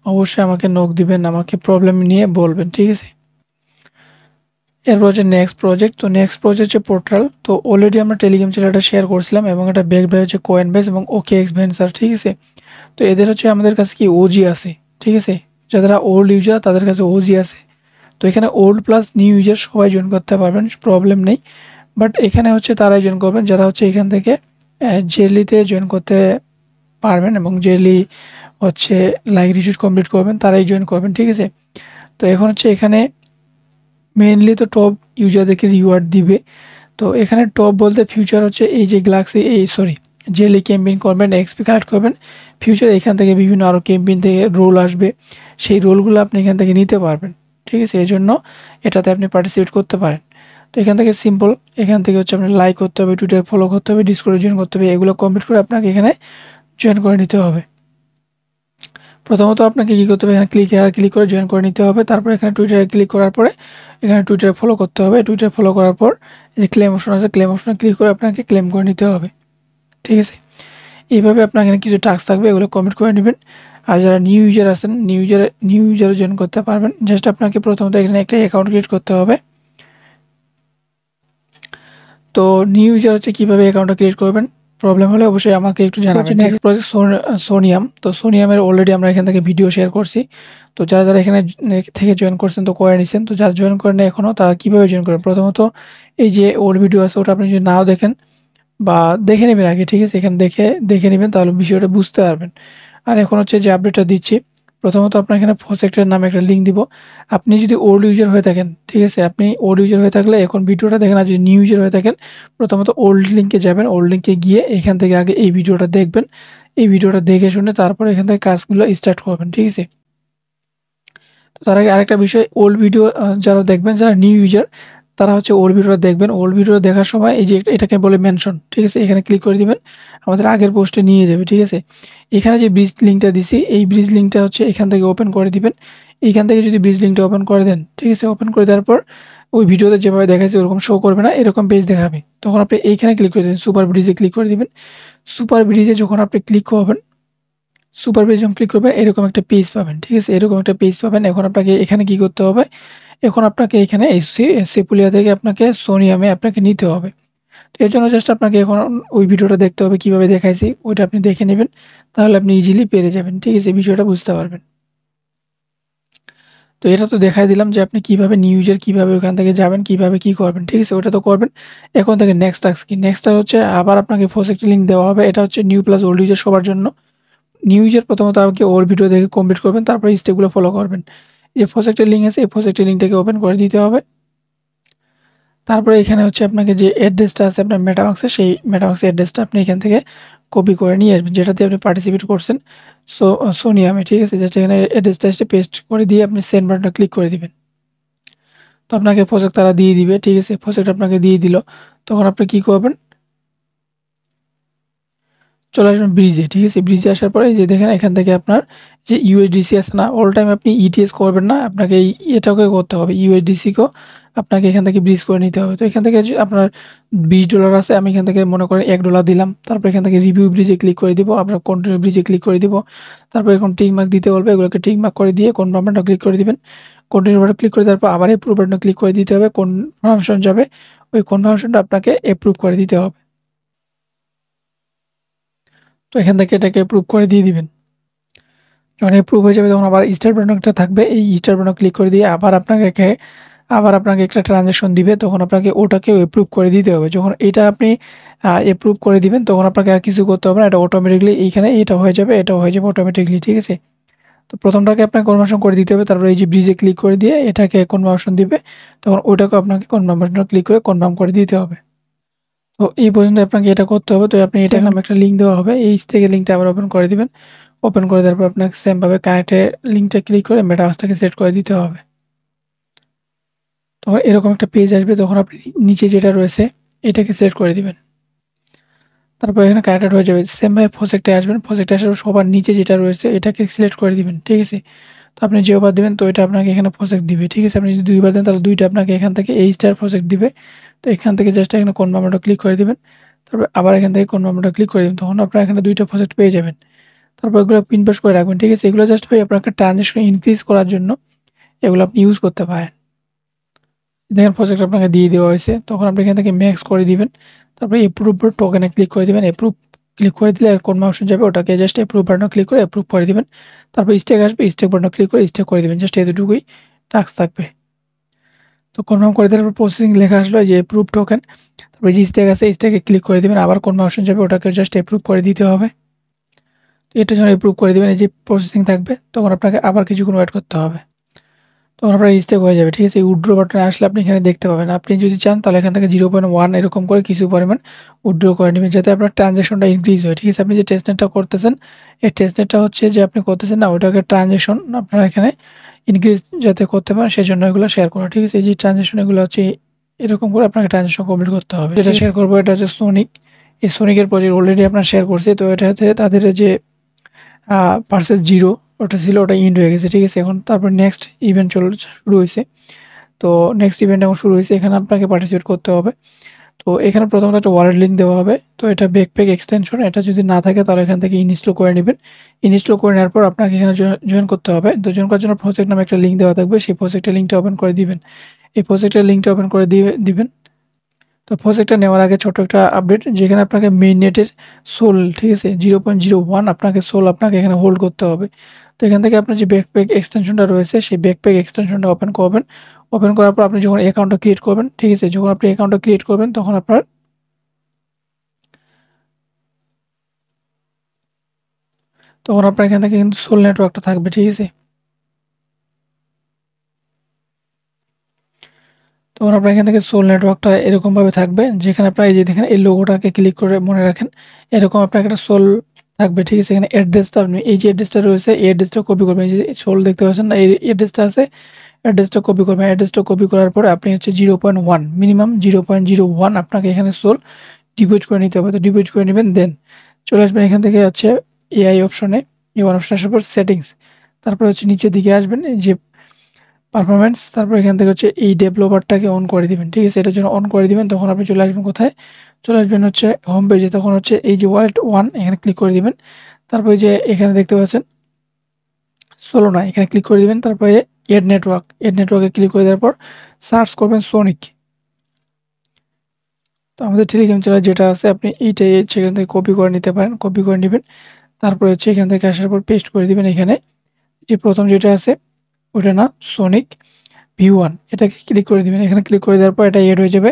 অবশ্যই আমাকে নক দিবেন, আমাকে প্রবলেম নিয়ে বলবেন, ঠিক আছে। এরপর হচ্ছে নেক্সট প্রজেক্ট। তো নেক্সট প্রজেক্ট হচ্ছে পোর্টাল। তো অলরেডি আমরা টেলিগ্রাম চ্যানেলটা শেয়ার করছিলাম এবং এটা ব্যাক বাই হচ্ছে কোয়েনবেস এবং ওকেএক্স ভেঞ্চার, ঠিক আছে। তো এদের হচ্ছে আমাদের কাছে কি ওজি আছে, ঠিক আছে। যারা ওল্ড ইউজার তাদের কাছে ওজি আছে। তো এখানে ওল্ড প্লাস নিউ ইউজার সবাই জয়েন করতে পারবেন, প্রবলেম নেই। বাট এখানে হচ্ছে তারাই জয়েন করবেন যারা হচ্ছে এখান থেকে জেলিতে জয়েন করতে পারবেন এবং জেলি হচ্ছে লাইক রিসিট কমপ্লিট করবেন, তারাই জয়েন করবেন, ঠিক আছে। তো এখন হচ্ছে এখানে মেইনলি তো টপ ইউজারদেরকে রিওয়ার্ড দিবে। তো এখানে টপ বলতে ফিউচার হচ্ছে এই যে গ্যালাক্সি এই সরি জেলি ক্যাম্পেইন করবেন, এক্সপি কালেক্ট করবেন। ফিউচার এখান থেকে বিভিন্ন আরও ক্যাম্পেইন থেকে রোল আসবে, সেই রোলগুলো আপনি এখান থেকে নিতে পারবেন, ঠিক আছে। এই জন্য এটাতে আপনি পার্টিসিপেট করতে পারেন। তো এখান থেকে সিম্পল, এখান থেকে হচ্ছে আপনার লাইক করতে হবে, টুইটার ফলো করতে হবে, ডিসকর্ডে জয়েন করতে হবে, এগুলো কমপ্লিট করে আপনাকে এখানে জয়েন করে নিতে হবে। প্রথমত আপনাকে কী করতে হবে, এখানে ক্লিক করে জয়েন করে নিতে হবে। তারপর এখানে টুইটারে ক্লিক করার পরে এখানে টুইটারে ফলো করতে হবে। টুইটার ফলো করার পর যে ক্লেম অপশন আছে, ক্লেম অপশনে ক্লিক করে আপনাকে ক্লেম করে নিতে হবে, ঠিক আছে। এইভাবে আপনার এখানে কিছু টাস্ক থাকবে, এগুলো কমপ্লিট করে নেবেন। আর যারা নিউ ইউজার আছেন, নিউ ইউজারে জয়েন করতে পারবেন। জাস্ট আপনাকে প্রথমত এখানে একটা অ্যাকাউন্ট ক্রিয়েট করতে হবে। তো নিউ ইউজার হচ্ছে কীভাবে অ্যাকাউন্টটা ক্রিয়েট করবেন, প্রবলেম হলে অবশ্যই আমাকে একটু জানাবেন। নেক্সট প্রজেক্ট সোনিয়াম। তো সোনিয়ামের অলরেডি আমরা এখান থেকে ভিডিও শেয়ার করছি। তো যারা যারা এখানে থেকে জয়েন করছেন তো করে নিছেন। তো যারা জয়েন করেন এখনও তারা কীভাবে জয়েন করেন, প্রথমত এই যে ওল্ড ভিডিও আছে ওটা আপনি যদি নাও দেখেন বা দেখে নেবেন আগে, ঠিক আছে, এখানে দেখে নেবেন তাহলে বিষয়টা বুঝতে পারবেন। আর এখন হচ্ছে যে আপডেটটা দিচ্ছি, প্রথমত আপনার এখানে প্রজেক্টের নামে একটা লিঙ্ক দিব। আপনি যদি ওল্ড ইউজার হয়ে থাকেন, ঠিক আছে, আপনি ওল্ড ইউজার হয়ে থাকলে এখন ভিডিওটা দেখেন। আর যদি নিউ ইউজার হয়ে থাকেন প্রথমত ওল্ড লিঙ্কে যাবেন, ওল্ড লিঙ্কে গিয়ে এখান থেকে আগে এই ভিডিওটা দেখবেন। এই ভিডিওটা দেখে শুনে তারপর এখান থেকে কাজগুলো স্টার্ট করবেন, ঠিক আছে। তো তার আগে আরেকটা বিষয়, ওল্ড ভিডিও যারা দেখবেন, যারা নিউ ইউজার তারা হচ্ছে ওল্ড ভিডিওটা দেখবেন। ওল্ড ভিডিও দেখার সময় এই যে এটাকে বলে মেনশন, ঠিক আছে? এখানে ক্লিক করে দিবেন, আমাদের আগের পোস্টে নিয়ে যাবে, ঠিক আছে? এখানে যে ব্রিজ লিঙ্কটা দিছি, এই ব্রিজ লিঙ্কটা হচ্ছে এখান থেকে ওপেন করে দিবেন। এইখান থেকে যদি ব্রিজ লিঙ্কটা ওপেন করে দেন, ঠিক আছে? ওপেন করে দেওয়ার পর ওই ভিডিওতে যেভাবে দেখাচ্ছে ওরকম শো করবে না, এরকম পেজ দেখাবে। তখন আপনি এইখানে ক্লিক করে দিবেন, সুপার ব্রিজে ক্লিক করে দিবেন। সুপার ব্রিজে যখন আপনি ক্লিক করবেন, সুপার ব্রিজে যখন ক্লিক করবেন এরকম একটা পেজ পাবেন, ঠিক আছে? এরকম একটা পেজ পাবেন। এখন আপনাকে এখানে কি করতে হবে? এখন আপনাকে এখানে এই সেপুলিয়া থেকে আপনাকে সোনিয়ামে আপনাকে নিতে হবে। তো এর জন্য জাস্ট আপনাকে এখন ওই ভিডিওটা দেখতে হবে, কিভাবে দেখাইছি ওইটা আপনি দেখে নেবেন, তাহলে আপনি ইজিলি পেরে যাবেন, ঠিক আছে? বিষয়টা বুঝতে পারবেন। তো এটা তো দেখাই দিলাম যে আপনি কিভাবে নিউ ইউজার কিভাবে ওখান থেকে যাবেন, কিভাবে কি করবেন, ঠিক আছে? ওটা তো করবেন। এখন থেকে নেক্সট টাস্ক কি? নেক্সট টাস্ক হচ্ছে আবার আপনাকে প্রজেক্টের লিংক দেওয়া হবে। এটা হচ্ছে নিউ প্লাস ওল্ড ইউজার সবার জন্য। নিউ ইউজার প্রথমত আমাকে ওর ভিডিও দেখে কমপ্লিট করবেন, তারপরে স্টেপগুলো ফলো করবেন। যে প্রজেক্টের লিংক আছে এই প্রজেক্টের লিংকটাকে ওপেন করে দিতে হবে। তারপরে এখানে হচ্ছে আপনাকে যে অ্যাড্রেসটা আছে আপনার মেটামাক্সে, সেই মেটামাক্সের অ্যাড্রেসটা আপনি এখান থেকে কপি করে নিয়ে আসবেন, যেটাতে আপনি পার্টিসিপেট করছেন। সোনিয়ামে, ঠিক আছে? জাস্ট এখানে অ্যাড্রেসটা এসে পেস্ট করে দিয়ে আপনি সেন্ড বাটনে ক্লিক করে দিবেন। তো আপনাকে প্রজেক্ট তারা দিয়ে দিবে, ঠিক আছে? প্রজেক্ট আপনাকে দিয়ে দিল, তখন আপনি কি করবেন? চলে আসবেন ব্রিজে, ঠিক আছে? ব্রিজে আসার পরে এই যে দেখেন এখান থেকে আপনার যে ইউএসডিসি আছে না, অল টাইম আপনি ইটিএস করবেন না, আপনাকে এটাকে করতে হবে, ইউএসডিসি কেও আপনাকে এখান থেকে ব্রিজ করে নিতে হবে। তো এখান থেকে যে আপনার $20 আছে, আমি এখান থেকে মনে করেন $1 দিলাম। তারপর এখান থেকে রিভিউ ব্রিজে ক্লিক করে দিব, আপনার কন্টিনিউ ব্রিজে ক্লিক করে দিব। তারপর এখন টিক মার্ক দিতে বলবে, এগুলোকে টিক মার্ক করে দিয়ে কনফার্মটা ক্লিক করে দিবেন। কন্টিনিউ বাটন ক্লিক করে তারপর আবার এপ্রুভ বাটনে ক্লিক করে দিতে হবে, কনফার্মেশন যাবে, ওই কনফার্মেশনটা আপনাকে এপ্রুভ করে দিতে হবে। তো এখান থেকে এটাকে এপ্রুভ করে দিয়ে দিবেন। যখন এপ্রুভ হয়ে যাবে তখন আবার স্টার বাটনটা থাকবে, এই স্টার বাটন ক্লিক করে দিয়ে আবার আপনাকে একটা ট্রানজাকশন দিবে, তখন আপনাকে ওটাকেও এপ্রুভ করে দিতে হবে। যখন এটা আপনি এপ্রুভ করে দিবেন তখন আপনাকে আর কিছু করতে হবে না, এটা অটোমেটিকলি এইখানে এটা হয়ে যাবে, এটাও হয়ে যাবে অটোমেটিকলি, ঠিক আছে? তো প্রথমটাকে আপনাকে কনভার্সন করে দিতে হবে, তারপর এই যে ব্রিজে ক্লিক করে দিয়ে এটাকে কনভার্সন দিবে, তখন ওটাকে আপনাকে কনভার্সন ক্লিক করে কনফার্ম করে দিতে হবে। তো এই পর্যন্ত আপনাকে এটা করতে হবে। তো আপনি এটা নামে একটা লিঙ্ক দেওয়া হবে, এই থেকে লিঙ্কটা আবার ওপেন করে দিবেন। ওপেন করে দেওয়ার পর আপনাকে সেম ভাবে কানেক্টের লিঙ্কটা ক্লিক করে মেটামাস্কটাকে সেট করে দিতে হবে। তখন এরকম একটা পেজ আসবে, তখন আপনি নিচে যেটা রয়েছে এটাকে সিলেক্ট করে দিবেন। তারপর এখানে কানেক্টেড হয়ে যাবে। সেম ভাবে প্রজেক্টে আসবেন, প্রজেক্টে আসার সবার নিচে যেটা রয়েছে এটাকে সিলেক্ট করে দিবেন, ঠিক আছে? তো আপনি যেবার দিবেন তো এটা আপনাকে এখানে প্রজেক্ট দিবে, ঠিক আছে? আপনি যদি দুইবার দেন তাহলে দুইটা আপনাকে এখান থেকে এই স্টার প্রজেক্ট দিবে। তো এখান থেকে জাস্ট এখানে কনফার্মটা ক্লিক করে দিবেন, তারপর আবার এখান থেকে কনফার্মটা ক্লিক করে দিবেন, তখন আপনারা এখানে দুইটা প্রজেক্ট পেয়ে যাবেন। তারপর এগুলো পিন পেস্ট করে রাখবেন, ঠিক আছে? এগুলো জাস্ট ভাই আপনাকে ট্রানজাকশন ইনক্রিজ করার জন্য এগুলো আপনি ইউজ করতে পারেন। দেখেন প্রজেক্ট আপনাকে দিয়ে দেওয়া হয়েছে, তখন আপনি এখান থেকে ম্যাক্স করে দিবেন। তারপরে এপ্রুভ টোকেনে ক্লিক করে দিবেন, এপ্রুভ ক্লিক করে দিলে আর কোন অপশন যাবে ওটাকে জাস্ট এপ্রুভ বাটনে ক্লিক করে এপ্রুভ করে দিবেন। তারপর স্টেক আসবে, স্টেক বাটনে ক্লিক করে স্টেক করে দিবেন, জাস্ট এতটুকুই টাস্ক থাকবে। তো কনফার্ম করে দেওয়ার পর প্রসেসিং লেখা আসলো যে এপ্রুভ টোকেন, তারপরে যে স্টেক আছে স্টেকে ক্লিক করে দিবেন, আবার কোন অপশন যাবে ওটাকে জাস্ট এপ্রুভ করে দিতে হবে। তো এটা যখন এপ্রুভ করে দিবেন এই যে প্রসেসিং থাকবে, তখন আপনাকে আবার কিছুক্ষণ ওয়েট করতে হবে, তখন আপনার স্টেক হয়ে যাবে, ঠিক আছে? উইথড্র বাটনে আসলে আপনি এখানে দেখতে পাবেন। আপনি যদি চান তাহলে এখান থেকে 0.1 এরকম করে কিছু পরিমাণ উইথড্র করে নেবেন, যাতে আপনার ট্রানজাকশনটা ইনক্রিজ হয়, ঠিক আছে? আপনি যে টেস্টনেটটা করতেছেন, এই টেস্টনেটটা হচ্ছে যে আপনি করতেছেন না, ওইটাকে ট্রানজাকশন আপনারা এখানে ইনক্রিজ যাতে করতে পারেন সেজন্য এগুলো শেয়ার করা, ঠিক আছে? এই যে ট্রানজাকশন এগুলো হচ্ছে এরকম করে আপনাকে ট্রানজাকশন কমপ্লিট করতে হবে। যেটা শেয়ার করবো এটা হচ্ছে সোনিক। এই সোনিকের প্রজেক্ট অলরেডি আপনার শেয়ার করছে, তো এটা হচ্ছে তাদের যে পার্সেস 0 ওটা ছিল, ওটা ইন্ড হয়ে গেছে, ঠিক আছে? এখন তারপর নেক্সট ইভেন্ট শুরু হয়েছে। তো নেক্সট ইভেন্ট এখন শুরু হয়েছে, এখানে আপনাকে পার্টিসিপেট করতে হবে। তো এখানে প্রথমত একটা ওয়ালেট লিঙ্ক দেওয়া হবে, তো এটা ব্যাকপ্যাক এক্সটেনশন, এটা যদি না থাকে তাহলে এখান থেকে ইনস্টল করে নেবেন। ইনস্টল করে নেওয়ার পর আপনাকে এখানে জয়েন করতে হবে। তো জয়েন করার জন্য প্রজেক্ট নামে একটা লিঙ্ক দেওয়া থাকবে, সেই প্রজেক্টের লিঙ্কটা ওপেন করে দিবেন। এই প্রজেক্টের লিঙ্কটা ওপেন করে দিবেন। তো প্রজেক্টটা নেওয়ার আগে ছোট একটা আপডেট, যেখানে আপনাকে মেইন নেটের সোল, ঠিক আছে, 0.01 আপনাকে সোল আপনাকে এখানে হোল্ড করতে হবে। তো এখান থেকে আপনার যে ব্যাকপ্যাক এক্সটেনশনটা রয়েছে সেই ব্যাকপ্যাক এক্সটেনশনটা ওপেন করবেন। ওপেন করার পর আপনি যখন অ্যাকাউন্টটা ক্রিয়েট করবেন, ঠিক আছে, যখন আপনি অ্যাকাউন্টটা ক্রিয়েট করবেন তখন আপনার এখান থেকে কিন্তু সোল নেটওয়ার্কটা থাকবে, ঠিক আছে? তখন আপনার এখান থেকে সোল নেটওয়ার্কটা এরকম ভাবে থাকবে, যেখানে আপনার এই যে দেখেন এই লোগোটাকে ক্লিক করে মনে রাখেন, এরকম আপনার একটা সোল থাকবে, ঠিক আছে? এখানে অ্যাড্রেসটা আপনি এই যে অ্যাড্রেসটা রয়েছে এই অ্যাড্রেসটা কপি করবেন, এই যে সোল দেখতে পাচ্ছেন না, এই অ্যাড্রেসটা আছে, অ্যাড্রেসটা কপি করবেন। অ্যাড্রেসটা কপি করার পরে আপনি হচ্ছে 0.1 মিনিমাম 0.01 আপনাকে এখানে সোল ডিপোজিট করে নিতে হবে। তো ডিপোজিট করে নেবেন, দেন চলে আসবেন এখান থেকে হচ্ছে এআই অপশনে। এআই অপশনে আসার পর সেটিংস, তারপর হচ্ছে নিচের দিকে আসবেন এই যে পারফরম্যান্স, তারপর এখান থেকে হচ্ছে এই ডেভেলপারটাকে অন করে দিবেন। ঠিক আছে, এটার জন্য অন করে দিবেন। তখন আপনি চলে আসবেন কোথায়, চলে আসবেন হচ্ছে হোম পেজে। তখন হচ্ছে এই যে ওয়ালেট 1 এখানে ক্লিক করে দিবেন। তারপরে যে এখানে দেখতে পাচ্ছেন সোলোনা, এখানে ক্লিক করে দিবেন। তারপরে এড নেটওয়ার্ক, এড নেটওয়ার্কে ক্লিক করে দেওয়ার পর সার্চ করবেন সোনিক। তো আমাদের টেলিগ্রাম চ্যানেল যেটা আছে আপনি এইটাই সেখান থেকে কপি করে নিতে পারেন, কপি করে নেবেন। তারপরে হচ্ছে এখান থেকে আসার পর পেস্ট করে দিবেন। এখানে যে প্রথম যেটা আছে ওটা না, সোনিক V1 এটাকে ক্লিক করে দিবেন। এখানে ক্লিক করে দেওয়ার পর এটা এড হয়ে যাবে।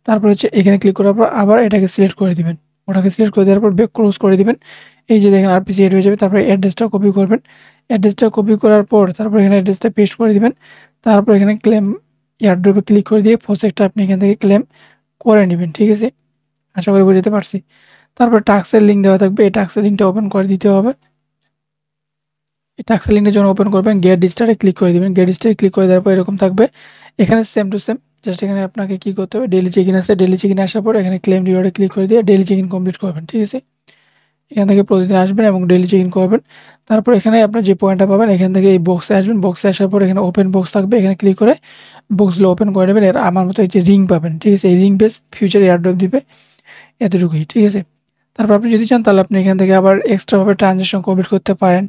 তারপর হচ্ছে এখানে ক্লিক করার পর আবার এটাকে সিলেক্ট করে দিবেন। ওটাকে সিলেক্ট করে দেওয়ার পর ব্যাক ক্লোজ করে দিবেন। এই যে দেখেন আরপিসি এড হয়ে যাবে। তারপরে অ্যাড্রেসটা কপি করবেন। অ্যাড্রেসটা কপি করার পর তারপর এখানে অ্যাড্রেসটা পেস্ট করে দিবেন। তারপর এখানে ক্লেম এয়ারড্রপে ক্লিক করে দিয়ে প্রজেক্টটা আপনি এখান থেকে ক্লেম করে নেবেন। ঠিক আছে, আশা করি বুঝতে পারছি। তারপর টাস্কের লিঙ্ক দেওয়া থাকবে, এই টাস্কের লিঙ্কটা ওপেন করে দিতে হবে। এই টাস্কের লিঙ্কটা যখন ওপেন করবেন গেট স্টারে ক্লিক করে দিবেন। গেট স্টারে ক্লিক করে দেওয়ার পর এরকম থাকবে। এখানে সেম টু সেম জাস্ট এখানে আপনাকে কি করতে হবে, ডেইলি চেক ইন আছে, ডেইলি চেক ইন আসার পর এখানে ক্লেম রিওয়ার্ডে ক্লিক করে দিয়ে ডেইলি চেক ইন কমপ্লিট করবেন। ঠিক আছে, এখান থেকে প্রতিদিন আসবেন এবং ডেইলি চেক ইন করবেন। তারপর এখানে আপনার যে পয়েন্টটা পাবেন এখান থেকে এই বক্সে আসবেন। বক্সে আসার পর এখানে ওপেন বক্স থাকবে, এখানে ক্লিক করে বক্সগুলো ওপেন করে নেবেন। এর আমার মতো এই যে রিং পাবেন। ঠিক আছে, এই রিং বেস ফিউচার এয়ারড্রপ দিবে, এতটুকুই। ঠিক আছে, তারপর আপনি যদি চান তাহলে আপনি এখান থেকে আবার এক্সট্রা ভাবে ট্রানজাকশন কমপ্লিট করতে পারেন,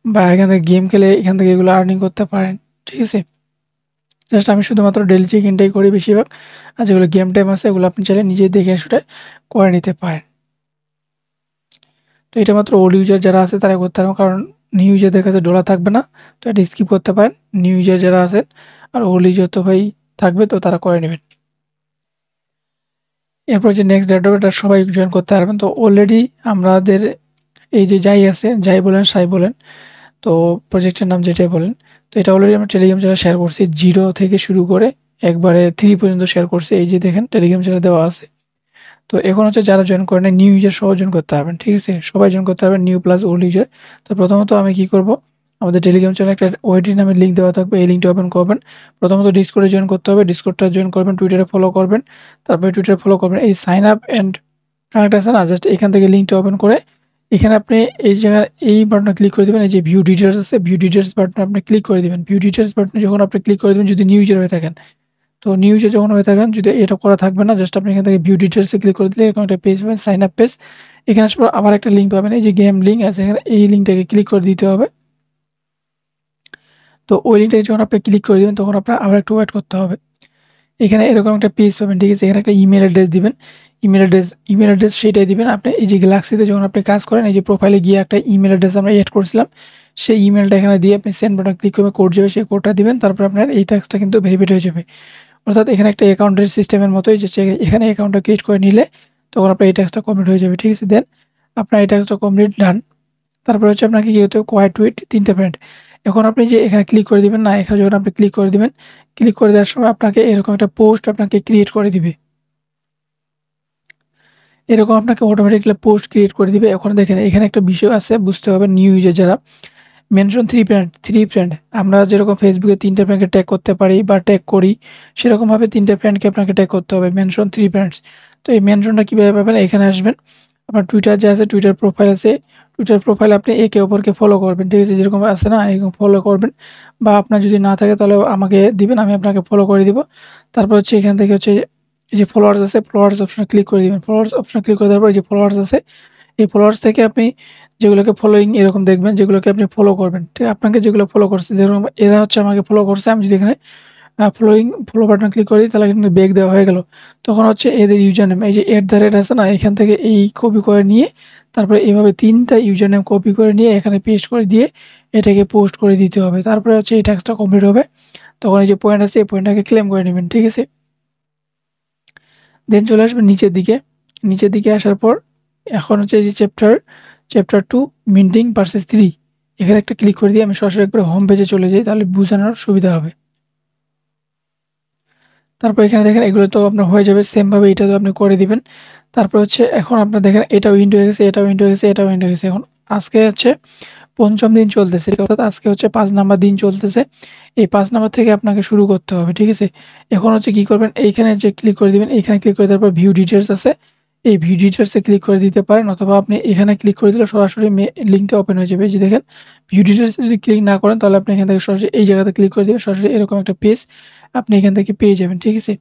বা এখান থেকে গেম খেলে এখান থেকে এগুলো আর্নিং করতে পারেন। ঠিক আছে, জাস্ট আমি শুধুমাত্র ডেইলি চেক ইনটাই করি বেশিরভাগ। আর যেগুলো গেম টাইম আছে এগুলো আপনি চাইলে নিজে দেখে সেটা করে নিতে পারেন। তো এটা মাত্র ওল্ড ইউজার যারা আছে তারা করতে পারবেন, কারণ নিউ ইউজারদের কাছে ডলার থাকবে না। তো এটা স্কিপ করতে পারেন নিউ ইউজার যারা আছেন। আর ওল্ড ইউজার তো ভাই থাকবে, তো তারা করে নেবেন। এরপর যে নেক্সট ডেটটা এটা সবাই জয়েন করতে পারবেন। তো অলরেডি আমাদের এই যে যাই আছে, যাই বলেন সাই বলেন, তো প্রজেক্টের নাম যেটাই বলেন, তো এটা অলরেডি আমরা টেলিগ্রাম চ্যানেলে শেয়ার করছি। 0 থেকে শুরু করে একবারে 3 পর্যন্ত শেয়ার করছি। এই যে দেখেন টেলিগ্রাম চ্যানেলে দেওয়া আছে। তো এখন হচ্ছে যারা জয়েন করেন নিউ ইউজার সহ জয়েন করতে পারবেন। ঠিক আছে, সবাই জয়েন করতে পারবেন, নিউ প্লাস ওল্ড ইউজার। তো প্রথমত আমি কি করব, আমাদের টেলিগ্রাম চ্যানেলে একটা ওয়েটি নামের লিঙ্ক দেওয়া থাকবে, এই লিঙ্কটা ওপেন করবেন। প্রথমত ডিসকর্ডে জয়েন করতে হবে, ডিসকর্ডটা জয়েন করবেন, টুইটারে ফলো করবেন, তারপরে টুইটারে ফলো করবেন। এই সাইন আপ এন্ড কানেক্ট আছে না, জাস্ট এখান থেকে লিঙ্কটা ওপেন করে এখানে আপনি এই জায়গায় এই বাটনে ক্লিক করে দিবেন। এই যে ভিউ ডিটেইলস আছে, ভিউ ডিটেইলস বাটনে আপনি ক্লিক করে দিবেন। ভিউ ডিটেইলস বাটনে যখন আপনি ক্লিক করে দিবেন, যদি নিউ ইউজার হয়ে থাকেন, তো নিউ ইউজার যখন হয়ে থাকেন, যদি এটা করা থাকবে না, জাস্ট আপনি এখান থেকে ভিউ ডিটেইলসে ক্লিক করে দিলে এরকম একটা পেজ পাবেন, সাইন আপ পেজ। এখানে আসার পর আবার একটা লিঙ্ক পাবেন, এই যে গেম লিঙ্ক আছে এখানে, এই লিঙ্কটাকে ক্লিক করে দিতে হবে। তো ওই লিঙ্কটাকে যখন আপনি ক্লিক করে দিবেন তখন আপনার আবার একটু ওয়েট করতে হবে। এখানে এরকম একটা পেজ পাবেন। ঠিক আছে, এখানে একটা ইমেল অ্যাড্রেস দিবেন। ইমেল অ্যাড্রেস সেটাই দিবেন। আপনি এই যে গ্যালাক্সিতে যখন আপনি কাজ করেন, এই যে প্রোফাইলে গিয়ে একটা ইমেল অ্যাড্রেস আমরা এড করেছিলাম, সেই ইমেলটা এখানে দিয়ে আপনি সেন্ড বাটন ক্লিক করবে, কোড যাবে, সেই কোডটা দিবেন। তারপর আপনার এই টাস্কটা কিন্তু ভেরিফাইড হয়ে যাবে। অর্থাৎ এখানে একটা অ্যাকাউন্টের সিস্টেমের মতোই, যে এখানে অ্যাকাউন্টটা ক্রিয়েট করে নিলে তখন আপনার এই টাস্কটা কমপ্লিট হয়ে যাবে। ঠিক আছে, দেন আপনার এই টাস্কটা কমপ্লিট ডান। তারপর হচ্ছে আপনাকে কি হতে হবে, কোয়াইট টুইট 3টা ফ্রেন্ড। এখন আপনি যে এখানে ক্লিক করে দিবেন না, এখানে যখন আপনি ক্লিক করে দিবেন, ক্লিক করে দেওয়ার সময় আপনাকে এরকম একটা পোস্ট আপনাকে ক্রিয়েট করে দিবে। এরকম আপনাকে অটোমেটিক্যালি পোস্ট ক্রিয়েট করে দিবে। এখন দেখেন এখানে একটা বিষয় আছে বুঝতে হবে, নিউ ইউজার যারা, মেনশন থ্রি ফ্রেন্ড। আমরা যেরকম ফেসবুকে 3টা ফ্রেন্ডকে ট্যাগ করতে পারি বা ট্যাগ করি, সেরকম ভাবে 3টা ফ্রেন্ডকে আপনাকে ট্যাগ করতে হবে, মেনশন 3 ফ্রেন্ডস। তো এই মেনশনটা কিভাবে পাবেন, এখানে আসবেন, আপনার টুইটার যে আছে, টুইটার প্রোফাইল আছে, টুইটার প্রোফাইলে আপনি একে অপরকে ফলো করবেন। ঠিক আছে, যেরকম আছে না এরকম ফলো করবেন, বা আপনার যদি না থাকে তাহলে আমাকে দিবেন, আমি আপনাকে ফলো করে দিব। তারপর হচ্ছে এখান থেকে হচ্ছে এই যে ফলোয়ার্স আছে, ফলোয়ার্স অপশনে ক্লিক করে দিবেন। ফলোয়ার্স অপশনে ক্লিক করে দেওয়ার পর এই যে ফলোয়ার্স আছে, এই ফলোয়ার্স থেকে আপনি যেগুলোকে ফলোইং এরকম দেখবেন, যেগুলোকে আপনি ফলো করবেন। ঠিক, আপনাকে যেগুলো ফলো করছে, যেরকম এরা হচ্ছে আমাকে ফলো করছে, আমি যদি এখানে ফলো বাটন ক্লিক করি তাহলে কিন্তু ব্যাক দেওয়া হয়ে গেল। তখন হচ্ছে এদের ইউজার নেম, এই যে @ আছে না, এখান থেকে এই কপি করে নিয়ে তারপরে এইভাবে 3টা ইউজার নেম কপি করে নিয়ে এখানে পেস্ট করে দিয়ে এটাকে পোস্ট করে দিতে হবে। তারপরে হচ্ছে এই টাস্কটা কমপ্লিট হবে। তখন এই যে পয়েন্ট আছে, এই পয়েন্টটাকে ক্লেম করে নেবেন। ঠিক আছে, দেন চলে আসবেন নিচের দিকে। নিচের দিকে আসার পর এখন হচ্ছে এই যে চ্যাপ্টার 2 মিন্টিং ভার্সেস 3, এখানে একটা ক্লিক করে দিয়ে আমি সরাসরি একবারে হোম পেজে চলে যাই, তাহলে বোঝানোর সুবিধা হবে। তারপর এখানে দেখেন এগুলো তো আপনার হয়ে যাবে, সেম ভাবে এটা তো আপনি করে দিবেন। তারপর হচ্ছে এখন আপনার দেখেন এটা উইন্ডো হয়ে গেছে, এটা উইন্ডো হয়ে গেছে, এটা উইন্ডো হয়ে গেছে। এখন আজকে হচ্ছে পঞ্চম দিন চলতেছে, অর্থাৎ আজকে হচ্ছে 5 নাম্বার দিন চলতেছে। এই 5 নাম্বার থেকে আপনাকে শুরু করতে হবে, ঠিক আছে? এখন হচ্ছে কি করবেন, এইখানে যে ক্লিক করে দিবেন, এইখানে ক্লিক করে দেওয়ার পর ভিউ ডিটেইলস আছে, এই ভিউ ডিটেইলস এ ক্লিক করে দিতে পারেন, অথবা আপনি এখানে ক্লিক করে দিলে সরাসরি লিঙ্কটা ওপেন হয়ে যাবে। এই যে দেখেন, ভিউ ডিটেইলস যদি ক্লিক না করেন তাহলে আপনি এখান থেকে সরাসরি এই জায়গাতে ক্লিক করে দিবেন, সরাসরি এরকম একটা পেজ আপনি এখান থেকে পেয়ে যাবেন, ঠিক আছে?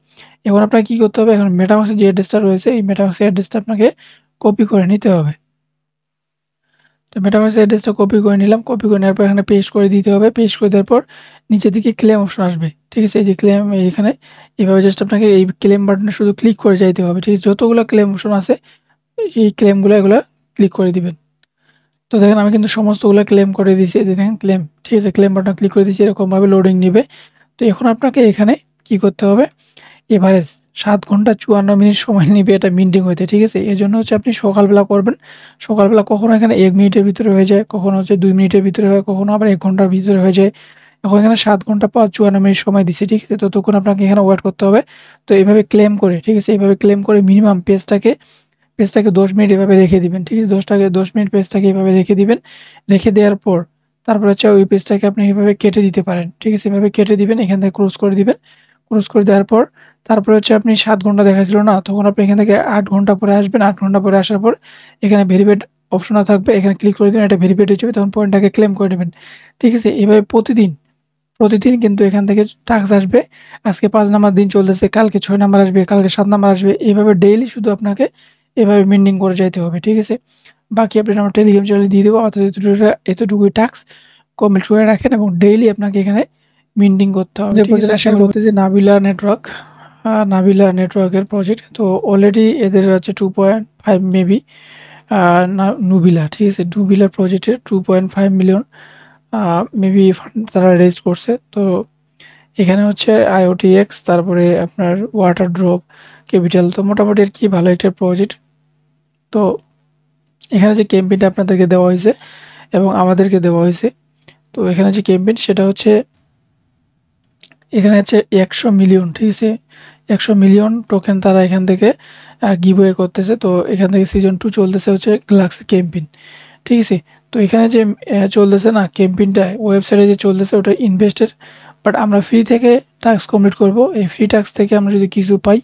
এখন আপনাকে কি করতে হবে, এখন মেটামাক্সের যে অ্যাড্রেসটা রয়েছে এই মেটামাক্সের অ্যাড্রেসটা আপনাকে কপি করে নিতে হবে। তো মেটামাক্স অ্যাড্রেসটা কপি করে নিলাম, কপি করে নেওয়ার পর এখানে পেস্ট করে দিতে হবে। পেস্ট করে দেওয়ার পর নিচের দিকে ক্লেম অপশন আসবে, ঠিক আছে? এই যে ক্লেম, এখানে এইভাবে জাস্ট আপনাকে এই ক্লেম বাটনে শুধু ক্লিক করে যাইতে হবে, ঠিক আছে? যতগুলো ক্লেম অপশন আছে এই ক্লেমগুলো এগুলো ক্লিক করে দিবেন। তো দেখেন আমি কিন্তু সমস্তগুলো ক্লেম করে দিয়েছি, এই যে দেখেন ক্লেম, ঠিক আছে? ক্লেম বাটনে ক্লিক করে দিয়েছি, এরকম ভাবে লোডিং নিবে। তো এখন আপনাকে এখানে কি করতে হবে, এভারেজ 7 ঘন্টা 54 মিনিট সময় নিবে এটা মিন্টিং হইতে, ঠিক আছে? এজন্য হচ্ছে আপনি সকালবেলা করবেন। সকালবেলা কখনো এখানে 1 মিনিটের ভিতরে হয়ে যায়, কখনো হচ্ছে 2 মিনিটের ভিতরে হয়, কখনো আবার 1 ঘন্টার ভিতরে হয়ে যায়। এখন এখানে 7 ঘন্টা 54 মিনিট সময় দিচ্ছি, ঠিক আছে? ততক্ষণ আপনাকে এখানে ওয়েট করতে হবে। তো এইভাবে ক্লেম করে, ঠিক আছে? এইভাবে ক্লেম করে মিনিমাম পেজটাকে 10 মিনিট এভাবে রেখে দিবেন, ঠিক আছে? 10 মিনিট পেজটাকে এভাবে রেখে দিবেন। রেখে দেওয়ার পর তারপর হচ্ছে ওই পেজটাকে আপনি এভাবে কেটে দিতে পারেন, ঠিক আছে? এভাবে কেটে দিবেন, এখান থেকে ক্লোজ করে দিবেন। ক্লোজ করে দেওয়ার পর তারপরে হচ্ছে আপনি 7 ঘন্টা দেখাইছিল না, তখন আপনি এখান থেকে 8 ঘন্টা পরে আসবেন। 8 ঘন্টা পরে আসার পর এখানে ভেরিফাইড অপশনটা থাকবে, এখানে ক্লিক করে দিবেন, এটা ভেরিফাইড হয়ে যাবে, তখন পয়েন্টটাকে ক্লেম করে নেবেন, ঠিক আছে? এভাবে প্রতিদিন কিন্তু এখান থেকে টাস্ক আসবে। আজকে 5 নাম্বার দিন চলতেছে, কালকে 6 নাম্বার আসবে, কালকে 7 নাম্বার আসবে। এভাবে ডেইলি শুধু আপনাকে এভাবে মেইনটেইন করে যাইতে হবে, ঠিক আছে? বাকি আপডেট আমার টেলিগ্রাম চ্যানেলে দিয়ে দেবো। অর্থাৎ এতটুকুই টাস্ক কমপ্লিট করে রাখেন এবং ডেইলি আপনাকে এখানে মেইনটেইন করতে হবে। যে প্রজেক্ট আশা করতেছি নাবিলা নেটওয়ার্কের প্রজেক্ট। তো অলরেডি এদের হচ্ছে 2.5 মেবি নুবিলা, ঠিক আছে? নুবিলার প্রজেক্টের 2.5 মিলিয়ন মেবি ফান্ড তারা রেজ করছে। তো এখানে হচ্ছে IoTX, তারপরে আপনার ওয়াটার ড্রপ ক্যাপিটাল, তো মোটামুটি আর কি ভালো একটা প্রজেক্ট। তো এখানে যে ক্যাম্পেইনটা আপনাদেরকে দেওয়া হয়েছে এবং আমাদেরকে দেওয়া হয়েছে, তো এখানে যে ক্যাম্পেইন সেটা হচ্ছে এখানে হচ্ছে 100 মিলিয়ন, ঠিক আছে? 100 মিলিয়ন টোকেন তারা এখান থেকে গিভওয়ে করতেছে। তো এখান থেকে সিজন 2 চলতেছে হচ্ছে গ্যালাক্সি ক্যাম্পেইন, ঠিক আছে? তো এখানে যে চলতেছে না ক্যাম্পেইনটা, ওয়েবসাইটে যে চলতেছে ওটা ইনভেস্টের, বাট আমরা ফ্রি থেকে টাস্ক কমপ্লিট করব। এই ফ্রি টাস্ক থেকে আমরা যদি কিছু পাই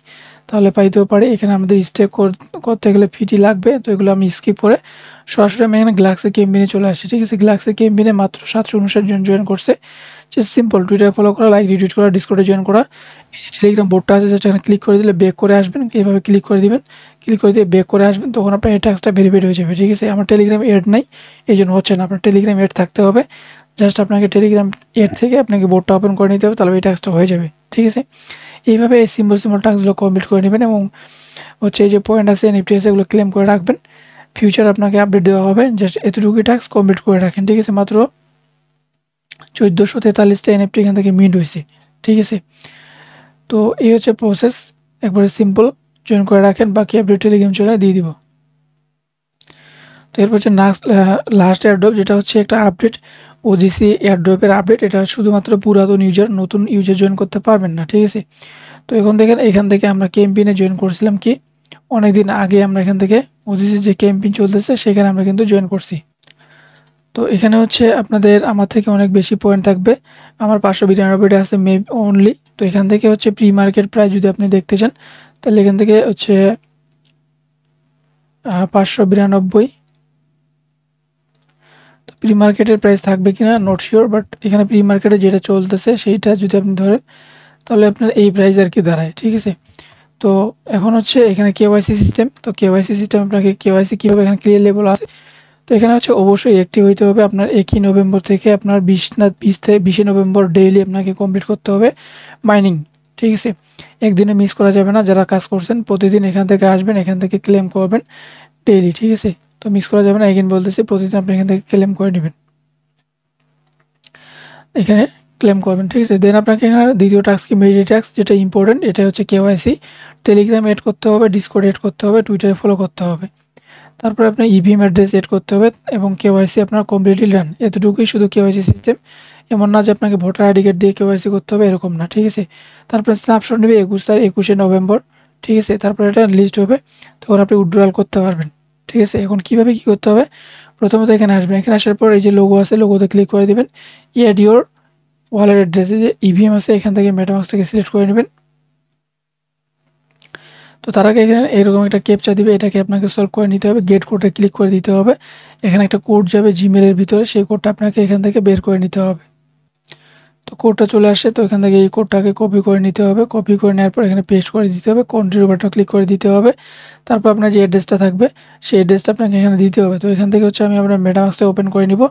তাহলে পাইতেও পারি। এখানে আমাদের স্টে করতে গেলে ফিটি লাগবে, তো এগুলো আমি স্কিপ করে সরাসরি আমি এখানে গ্যালাক্সি ক্যাম্পেইনে চলে আসছি, ঠিক আছে? গ্যালাক্সি ক্যাম্পেইনে মাত্র 759 জন জয়েন করছে। জাস্ট সিম্পল টুইটার ফলো করা, লাইক রিটুইট করা, ডিসকর্ডে জয়েন করা। এই যে টেলিগ্রাম বোর্ডটা আছে যেটা এখানে ক্লিক করে দিলে ব্যাক করে আসবেন, এইভাবে ক্লিক করে দিবেন, ক্লিক করে দিয়ে ব্যাক করে আসবেন, তখন আপনার এই টাস্কটা ভেরিফাইড হয়ে যাবে, ঠিক আছে? আমার টেলিগ্রাম এড নাই, এই জন্য হচ্ছে না। আপনার টেলিগ্রাম এড থাকতে হবে, জাস্ট আপনাকে টেলিগ্রাম এড থেকে আপনাকে বোর্ডটা ওপেন করে নিতে হবে, তাহলে এই টাস্কটা হয়ে যাবে, ঠিক আছে? এইভাবে এই সিম্পল টাস্কগুলো কমপ্লিট করে নেবেন এবং হচ্ছে এই যে পয়েন্ট আছে এনএফটি আছে এগুলো ক্লেম করে রাখবেন। ফিউচার আপনাকে আপডেট দেওয়া হবে, জাস্ট এতটুকুই টাস্ক কমপ্লিট করে রাখেন, ঠিক আছে? মাত্র 1443টা এনএফটি এখান থেকে মিন্ট হয়েছে, ঠিক আছে? তো এই হচ্ছে প্রসেস, একবারে সিম্পল। জয়েন করে রাখেন, বাকি আপডেট টেলিগ্রাম চলে দিয়ে দিব। তো এরপর হচ্ছে লাস্ট এয়ারড্রপ, যেটা হচ্ছে একটা আপডেট, ওজিসি এয়ারড্রপের আপডেট। এটা শুধুমাত্র পুরাতন ইউজার, নতুন ইউজার জয়েন করতে পারবেন না, ঠিক আছে? তো এখন দেখেন এখান থেকে আমরা ক্যাম্পেইনে জয়েন করছিলাম কি অনেকদিন আগে, আমরা এখান থেকে ওজিসি যে ক্যাম্পেইন চলতেছে সেখানে আমরা কিন্তু জয়েন করছি। তো এখানে হচ্ছে আপনাদের আমার থেকে অনেক বেশি পয়েন্ট থাকবে, আমার 592টা আছে মেবি অনলি। তো এখান থেকে হচ্ছে প্রি মার্কেট প্রাইস যদি আপনি দেখতে চান তাহলে এখান থেকে হচ্ছে 592। তো প্রি মার্কেটের প্রাইস থাকবে কিনা নট শিওর, বাট এখানে প্রি মার্কেটে যেটা চলতেছে সেইটা যদি আপনি ধরেন তাহলে আপনার এই প্রাইস আর কি দাঁড়ায়, ঠিক আছে? তো এখন হচ্ছে এখানে কেওয়াইসি সিস্টেম। তো কেওয়াইসি সিস্টেম আপনাকে কেওয়াইসি কিভাবে এখানে ক্লিয়ার লেভেল আছে। তো এখানে হচ্ছে অবশ্যই অ্যাক্টিভ হইতে হবে আপনার 1 নভেম্বর থেকে আপনার 20 নভেম্বর ডেইলি আপনাকে কমপ্লিট করতে হবে মাইনিং, ঠিক আছে? একদিনে মিস করা যাবে না। যারা কাজ করছেন প্রতিদিন এখান থেকে আসবেন, এখান থেকে ক্লেম করবেন ডেইলি, ঠিক আছে? তো মিস করা যাবে না, এগেইন বলতেছি, প্রতিদিন আপনি এখান থেকে ক্লেম করে নেবেন, এখানে ক্লেম করবেন, ঠিক আছে? দেন আপনাকে এখানে দ্বিতীয় টাস্ক কি মেইডি টাস্ক, যেটা ইম্পর্টেন্ট, এটা হচ্ছে কেওয়াইসি। টেলিগ্রাম এড করতে হবে, ডিসকর্ড এড করতে হবে, টুইটারে ফলো করতে হবে, তারপরে আপনার ইভিএম অ্যাড্রেস এড করতে হবে এবং কেওয়াইসি আপনার কমপ্লিটলি ডান। এতটুকুই শুধু কেওয়াইসি সিস্টেম, এমন না যে আপনাকে ভোটার আইডি কার্ড দিয়ে কেওয়াইসি করতে হবে, এরকম না, ঠিক আছে? তারপরে স্ন্যাপশট নেবে 21 নভেম্বর, ঠিক আছে? তারপরে এটা লিস্ট হবে, তখন আপনি উইথড্রয়াল করতে পারবেন, ঠিক আছে? এখন কিভাবে কি করতে হবে, প্রথমত এখানে আসবেন, এখানে আসার পর এই যে লোগো আছে, লোগোতে ক্লিক করে দিবেন। অ্যাড ইওর ওয়ালেট অ্যাড্রেসে যে ইভিএম আছে এখান থেকে মেটামাস্কটাকে সিলেক্ট করে নেবেন। তো তার আগে এখানে এরকম একটা ক্যাপচা দিবে, এটাকে আপনাকে সলভ করে নিতে হবে। গেট কোডে ক্লিক করে দিতে হবে। এখানে একটা কোড যাবে জিমেলের ভিতরে, সেই কোডটা আপনাকে এখান থেকে বের করে নিতে হবে। তো কোডটা চলে আসে, তো এখান থেকে এই কোডটাকে কপি করে নিতে হবে। কপি করে নেওয়ার পর এখানে পেস্ট করে দিতে হবে, কন্টিনিউ বাটনে ক্লিক করে দিতে হবে। তারপর আপনার যে অ্যাড্রেসটা থাকবে সেই অ্যাড্রেসটা আপনাকে এখানে দিতে হবে। তো এখান থেকে হচ্ছে আমি আপনার মেটামাস্কটা ওপেন করে নিব,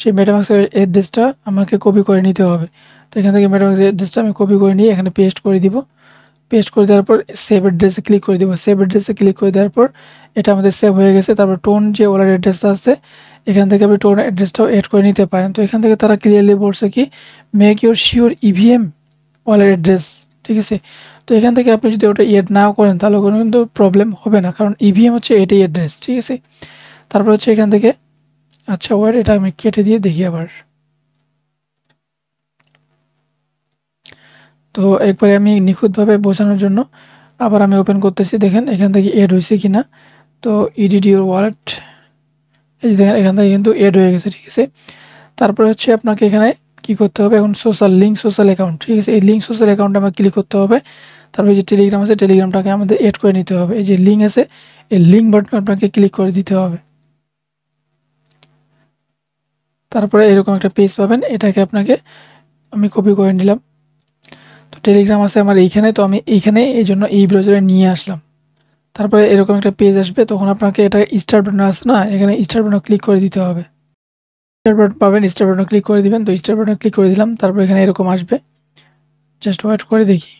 সেই মেটামাস্কের অ্যাড্রেসটা আমাকে কপি করে নিতে হবে। তো এখান থেকে মেটামাস্কের অ্যাড্রেসটা আমি কপি করে নিয়ে এখানে পেস্ট করে দিব। পেস্ট করে দেওয়ার পর সেভ অ্যাড্রেসে ক্লিক করে দিব। সেভ অ্যাড্রেসে ক্লিক করে দেওয়ার পর এটা আমাদের সেভ হয়ে গেছে। তারপর টোন যে ওয়ালেট অ্যাড্রেসটা আছে এখান থেকে আপনি টোন অ্যাড্রেসটাও এড করে নিতে পারেন। তো এখান থেকে তারা ক্লিয়ারলি বলছে কি make your sure EVM wallet address, ঠিক আছে। তো এখান থেকে আপনি যদি ওটা এড নাও করেন তাহলে কোনো কিন্তু প্রবলেম হবে না, কারণ ইভিএম হচ্ছে এটাই অ্যাড্রেস, ঠিক আছে। তারপর হচ্ছে এখান থেকে আচ্ছা ওয়েট, এটা আমি কেটে দিয়ে দেখি আবার। তো একবারে আমি নিখুঁতভাবে বোঝানোর জন্য আবার আমি ওপেন করতেছি, দেখেন এখান থেকে এড হয়েছে কিনা। তো এডিট ইউর ওয়ালেট, এই যে দেখেন এখান থেকে কিন্তু এড হয়ে গেছে, ঠিক আছে। তারপরে হচ্ছে আপনাকে এখানে কি করতে হবে, এখন সোশ্যাল লিঙ্ক সোশ্যাল অ্যাকাউন্ট, ঠিক আছে। এই লিঙ্ক সোশ্যাল অ্যাকাউন্টে আমাকে ক্লিক করতে হবে। তারপরে যে টেলিগ্রাম আছে টেলিগ্রামটাকে আমাদের এড করে নিতে হবে। এই যে লিঙ্ক আছে এই লিঙ্ক বাটন আপনাকে ক্লিক করে দিতে হবে। তারপরে এরকম একটা পেজ পাবেন, এটাকে আপনাকে আমি কপি করে নিলাম। তো টেলিগ্রাম আছে আমার এইখানে, তো আমি এইখানে এই জন্য এই ব্রাউজারে নিয়ে আসলাম। তারপরে এরকম একটা পেজ আসবে, তখন আপনাকে এটা স্টার বাটন আছে না, এখানে স্টার বাটন ক্লিক করে দিতে হবে। স্টার বাটন পাবেন, স্টার বাটন ক্লিক করে দিবেন। তো স্টার বাটন ক্লিক করে দিলাম, তারপর এখানে এরকম আসবে, জাস্ট ওয়েট করে দেখি।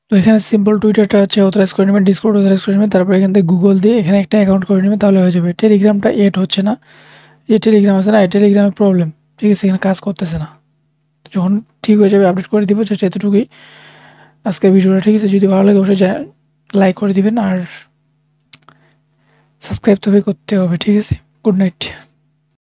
তো এখানে সিম্পল টুইটারটা হচ্ছে অথরাইজ করে নেবেন, ডিসকর্ড অথরাইজ করে নেবেন। তারপর এখান থেকে গুগল দিয়ে এখানে একটা অ্যাকাউন্ট করে নেবেন, তাহলে হয়ে যাবে। টেলিগ্রামটা এড হচ্ছে না, যে টেলিগ্রাম আছে না এই টেলিগ্রামের প্রবলেম, ঠিক আছে, এখানে কাজ করতেছে না। যখন ঠিক হয়ে যাবে আপডেট করে দিব, জাস্ট এতটুকুই আজকের ভিডিওটা, ঠিক আছে। যদি ভালো লাগে অবশ্যই লাইক করে দিবেন আর সাবস্ক্রাইব তো করতে হবে, ঠিক আছে। Good night.